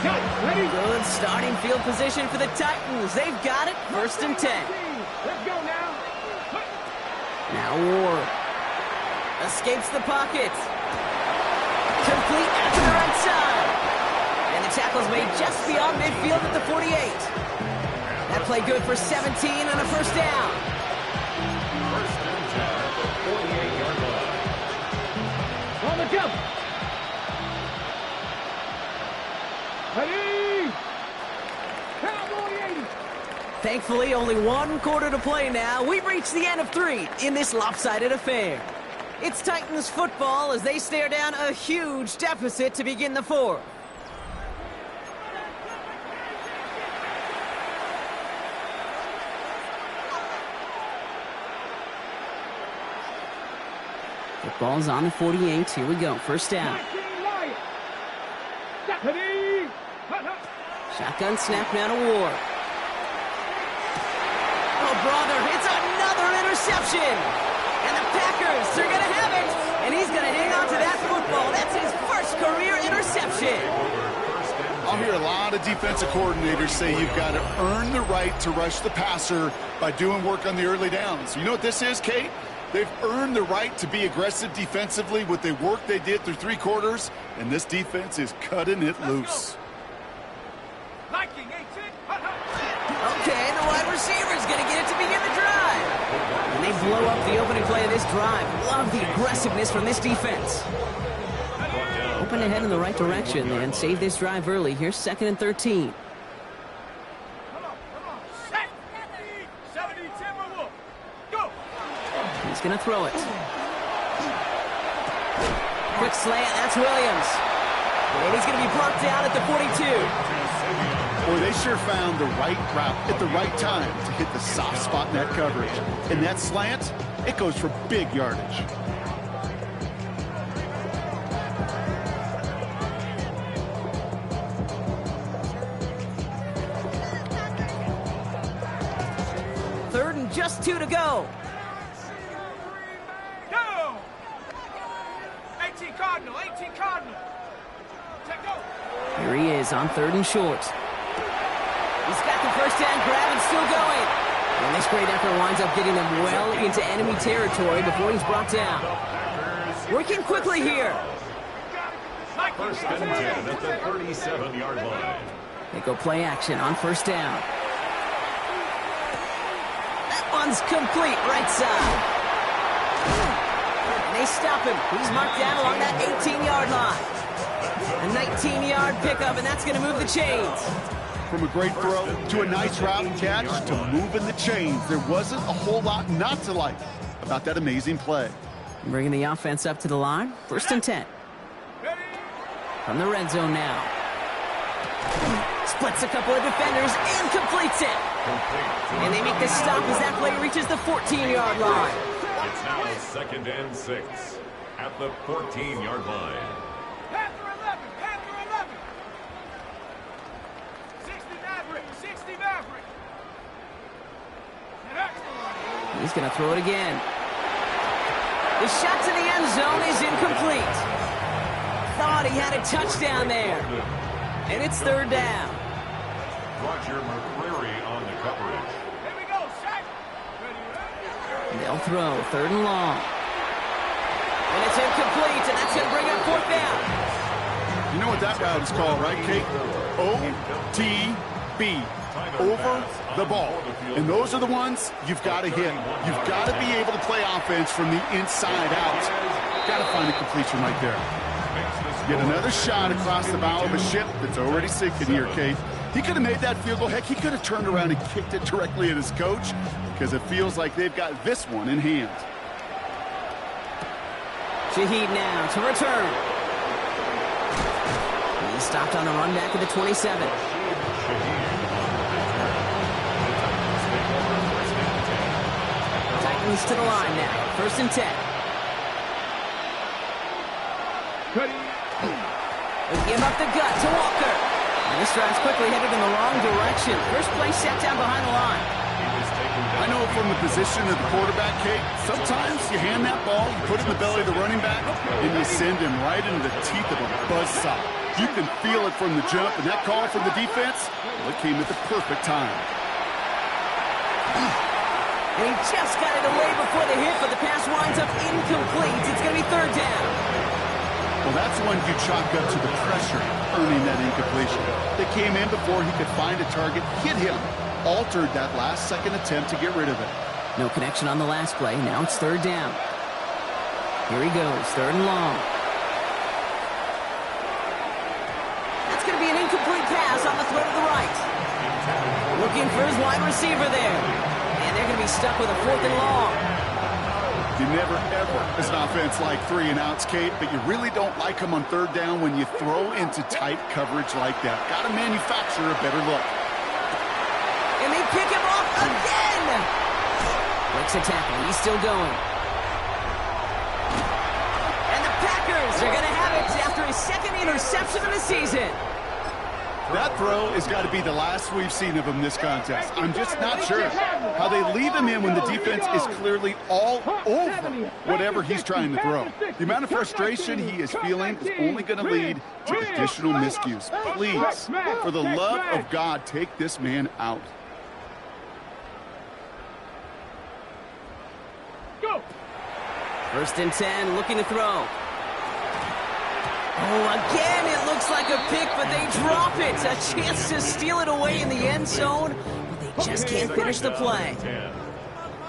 Good starting field position for the Titans. They've got it, 1st and 10. Let's go now. Now Ward escapes the pocket. Complete out to the right side. And the tackle's made just beyond midfield at the 48. That play good for 17 on a 1st down. On the jump. Ready. Cowboy 80. Thankfully, only 1 quarter to play now. We've reached the end of 3 in this lopsided affair. It's Titans football as they stare down a huge deficit to begin the 4th. The ball's on the 48. Here we go. 1st down. Shotgun snap now to Ward. Oh, brother, it's another interception. And the Packers, they're going to have it. And he's going to hang on to that football. That's his 1st career interception. I'll hear a lot of defensive coordinators say you've got to earn the right to rush the passer by doing work on the early downs. You know what this is, Kate? They've earned the right to be aggressive defensively with the work they did through 3 quarters, and this defense is cutting it loose. Okay, the wide receiver's going to get it to begin the drive. And they blow up the opening play of this drive. Love the aggressiveness from this defense. Open ahead in the right direction and save this drive early. Here's 2nd and 13. He's going to throw it. Quick slant, that's Williams. And he's going to be brought down at the 42. Boy, they sure found the right route at the right time to hit the soft spot in that coverage. And that slant, it goes for big yardage. Third and just 2 to go. Go! 18 Cardinal, 18 Cardinal. Check go. Here he is on 3rd and short. He's got the 1st down grab and still going. And this great effort winds up getting them well into enemy territory before he's brought down. Working quickly here. 1st and 10 at the 37-yard line. They go play action on 1st down. That one's complete right side. And they stop him. He's marked down along that 18-yard line. A 19-yard pickup, and that's going to move the chains. From a great throw to a nice route and catch to moving the chains, there wasn't a whole lot not to like about that amazing play. Bringing the offense up to the line. 1st and 10. From the red zone now. Splits a couple of defenders and completes it. And they make the stop as that play reaches the 14-yard line. It's now 2nd and 6 at the 14-yard line. Panther 11, Panther 11. 60 Maverick, 60 Maverick. He's going to throw it again. The shot to the end zone is incomplete. Thought he had a touchdown there. And it's 3rd down. Roger McCreary on the coverage. Here we go, set. They'll throw 3rd and long. And it's incomplete, and that's going to bring up 4th down. You know what that route is called, right, Kate? OTB. Over the ball. And those are the ones you've got to hit. You've got to be able to play offense from the inside out. Got to find a completion right there. Get another shot across the bow of a ship that's already sinking here, Kate. He could have made that field goal. Heck, he could have turned around and kicked it directly at his coach because it feels like they've got this one in hand. Shaheed now to return. He's stopped on the run back at the 27. Titans to the line now. 1st and 10. They give up the gut to Walker. And this drive's quickly headed in the wrong direction. First play set down behind the line. I know from the position of the quarterback, Kate, sometimes you hand that ball, you put it in the belly of the running back, and you send him right into the teeth of a buzzsaw. You can feel it from the jump, and that call from the defense, well, it came at the perfect time. And he just got it away before the hit, but the pass winds up incomplete. It's going to be 3rd down. Well, that's when you chalk up to the pressure, earning that incompletion. They came in before he could find a target, hit him, altered that last-second attempt to get rid of it. No connection on the last play. Now it's 3rd down. Here he goes, 3rd and long. That's going to be an incomplete pass on the throw to the right. Looking for his wide receiver there. And they're going to be stuck with a 4th and long. You never, ever, as an offense, like 3 and outs, Kate, but you really don't like them on 3rd down when you throw into tight coverage like that. Got to manufacture a better look. And they pick him off again! Breaks a tackle. He's still going. And the Packers are going to have it after his 2nd interception of the season. That throw has got to be the last we've seen of him this contest. I'm just not sure how they leave him in when the defense is clearly all over whatever he's trying to throw. The amount of frustration he is feeling is only going to lead to additional miscues. Please, for the love of God, take this man out. Go. 1st and 10, looking to throw. Oh, again, it looks like a pick, but they drop it. A chance to steal it away in the end zone, but they just can't finish the play.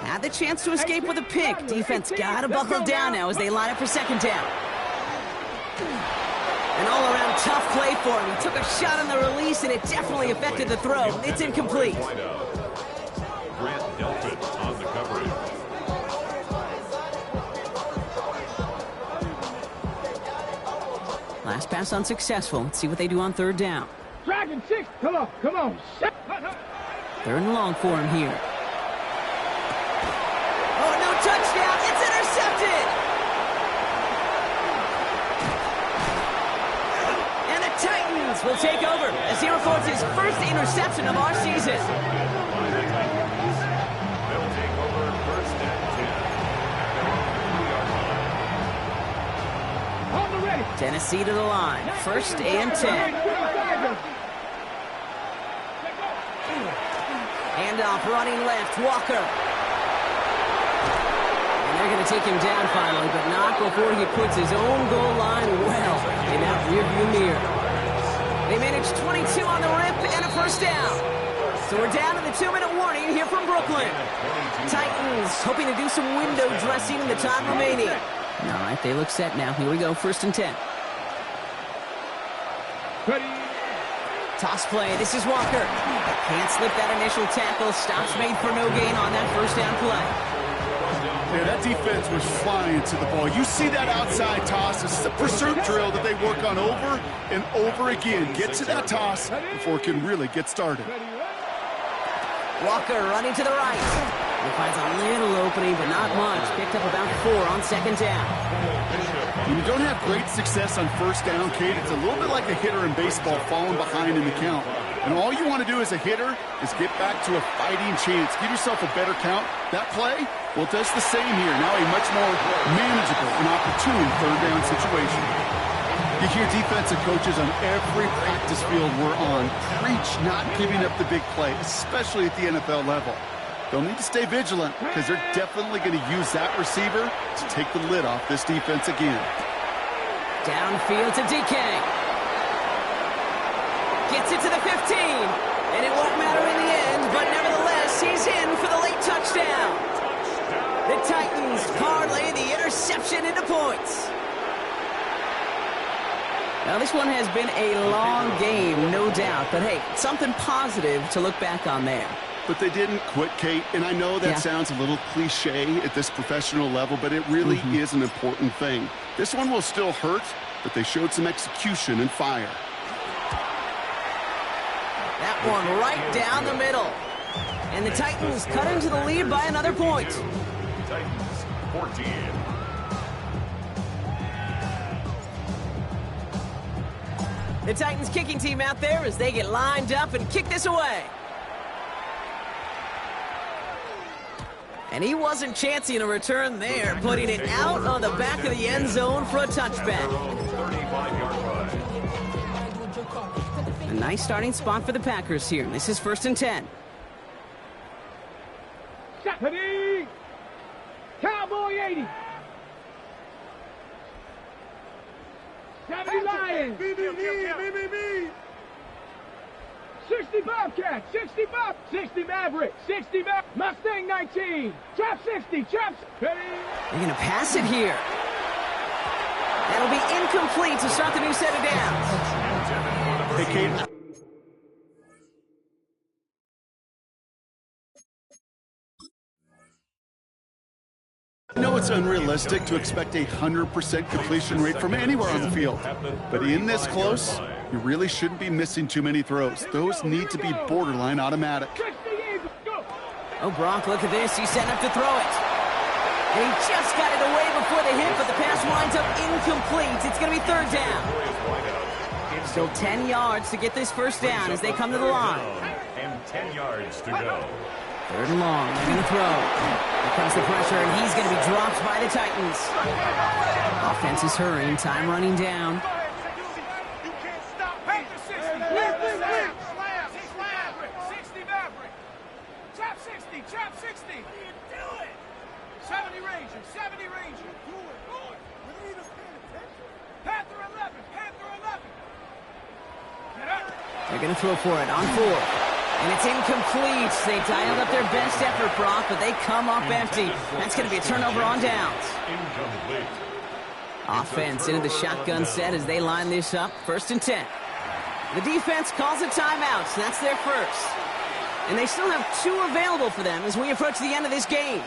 Had the chance to escape with a pick. Defense got to buckle down now as they line up for 2nd down. An all-around tough play for him. He took a shot on the release, and it definitely affected the throw. It's incomplete. Grant Delpit on the coverage. Last pass unsuccessful. Let's see what they do on 3rd down. Dragon 6. Come on. 3rd and long for him here. Oh, no touchdown. It's intercepted. And the Titans will take over as he records his 1st interception of our season. They'll take over 1st and 10. Tennessee to the line. 1st and 10. Handoff running left. Walker. And they're going to take him down finally, but not before he puts his own goal line well in that rearview mirror. They managed 22 on the rip and a 1st down. So we're down to the 2-minute warning here from Brooklyn. Titans hoping to do some window dressing in the time remaining. All right, they look set now. Here we go, 1st and 10. Toss play. This is Walker. Can't slip that initial tackle. Stops made for no gain on that 1st down play. Yeah, that defense was flying to the ball. You see that outside toss. This is a pursuit drill that they work on over and over again. Get to that toss before it can really get started. Walker running to the right. He finds a little opening, but not much. Picked up about 4 on 2nd down. When you don't have great success on 1st down, Kate, it's a little bit like a hitter in baseball falling behind in the count. And all you want to do as a hitter is get back to a fighting chance. Give yourself a better count. That play, well, it does the same here. Now a much more manageable and opportune 3rd down situation. You hear defensive coaches on every practice field we're on preach not giving up the big play, especially at the NFL level. They'll need to stay vigilant because they're definitely going to use that receiver to take the lid off this defense again. Downfield to DK. Gets it to the 15. And it won't matter in the end, but nevertheless, he's in for the late touchdown. The Titans parlay the interception into points. Now, this one has been a long game, no doubt. But, hey, something positive to look back on there. But they didn't quit, Kate, and I know that sounds a little cliche at this professional level, but it really is an important thing. This one will still hurt, but they showed some execution and fire. That one right down the middle. And the Titans cut into the lead by another point. Titans 14. The Titans kicking team out there as they get lined up and kick this away. And he wasn't chancing a return there, putting it out on the back of the end zone for a touchback. 35-yard run. A nice starting spot for the Packers here. This is 1st and 10. Ready? Cowboy 80. 70 Lions. 60 Bobcat. 60 Bob. 60 Maverick. 60 Mustang 19. Trap 60. Trap. Ready? They're going to pass it here. That'll be incomplete to start the new set of downs. Hey, Kate. I know it's unrealistic to expect a 100% completion rate from anywhere on the field, but in this close, you really shouldn't be missing too many throws. Those need to be borderline automatic. Oh, Brock, look at this. He's setting up to throw it. And he just got it away before the hit, but the pass winds up incomplete. It's going to be 3rd down. Still 10 yards to get this 1st down as they come to the line. And 10 yards to go. 3rd and long. They're going to throw. Here comes the pressure, and he's going to be dropped by the Titans. Offense is hurrying. Time running down. Trap 60. 70 Ranger. 70 Ranger. Panther 11. Panther 11. They're going to throw for it on 4th. And it's incomplete. They dialed up their best effort, Brock, but they come up empty. That's going to be a turnover on downs. Incomplete. Offense into the shotgun set as they line this up. 1st and 10. The defense calls a timeout, so that's their first. And they still have 2 available for them as we approach the end of this game.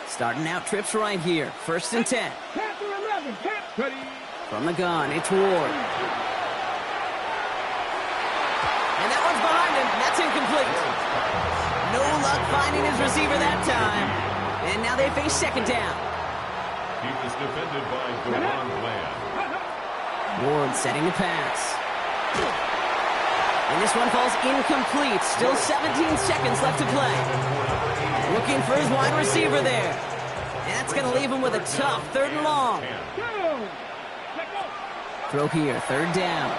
Starting out trips right here. 1st and 10. Panther 11. Ready? From the gun, it's Ward. And that one's behind him. That's incomplete. No luck finding his receiver that time. And now they face 2nd down. He was defended by Deron Bland. Ward setting the pass. And this one falls incomplete. Still 17 seconds left to play. Looking for his wide receiver there. And that's going to leave him with a tough 3rd and long. Throw here, 3rd down.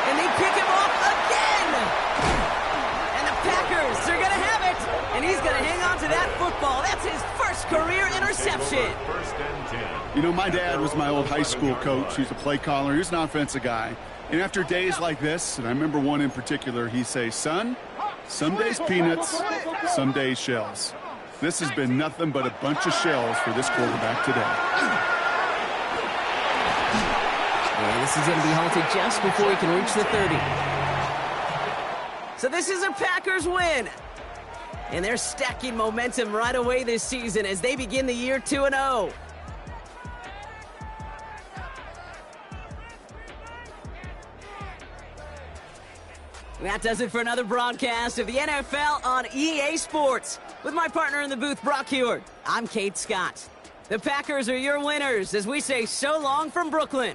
And they pick him off again. And the Packers are going to have it. And he's going to hang on to that football. That's his first career interception. 1st and 10. You know, my dad was my old high school coach. He's a play caller. He was an offensive guy. And after days like this, and I remember one in particular, he'd say, son, some days peanuts, some days shells. This has been nothing but a bunch of shells for this quarterback today. And this is going to be halted just before he can reach the 30. So this is a Packers win. And they're stacking momentum right away this season as they begin the year 2-0. That does it for another broadcast of the NFL on EA Sports. With my partner in the booth, Brock Heward, I'm Kate Scott. The Packers are your winners as we say so long from Brooklyn.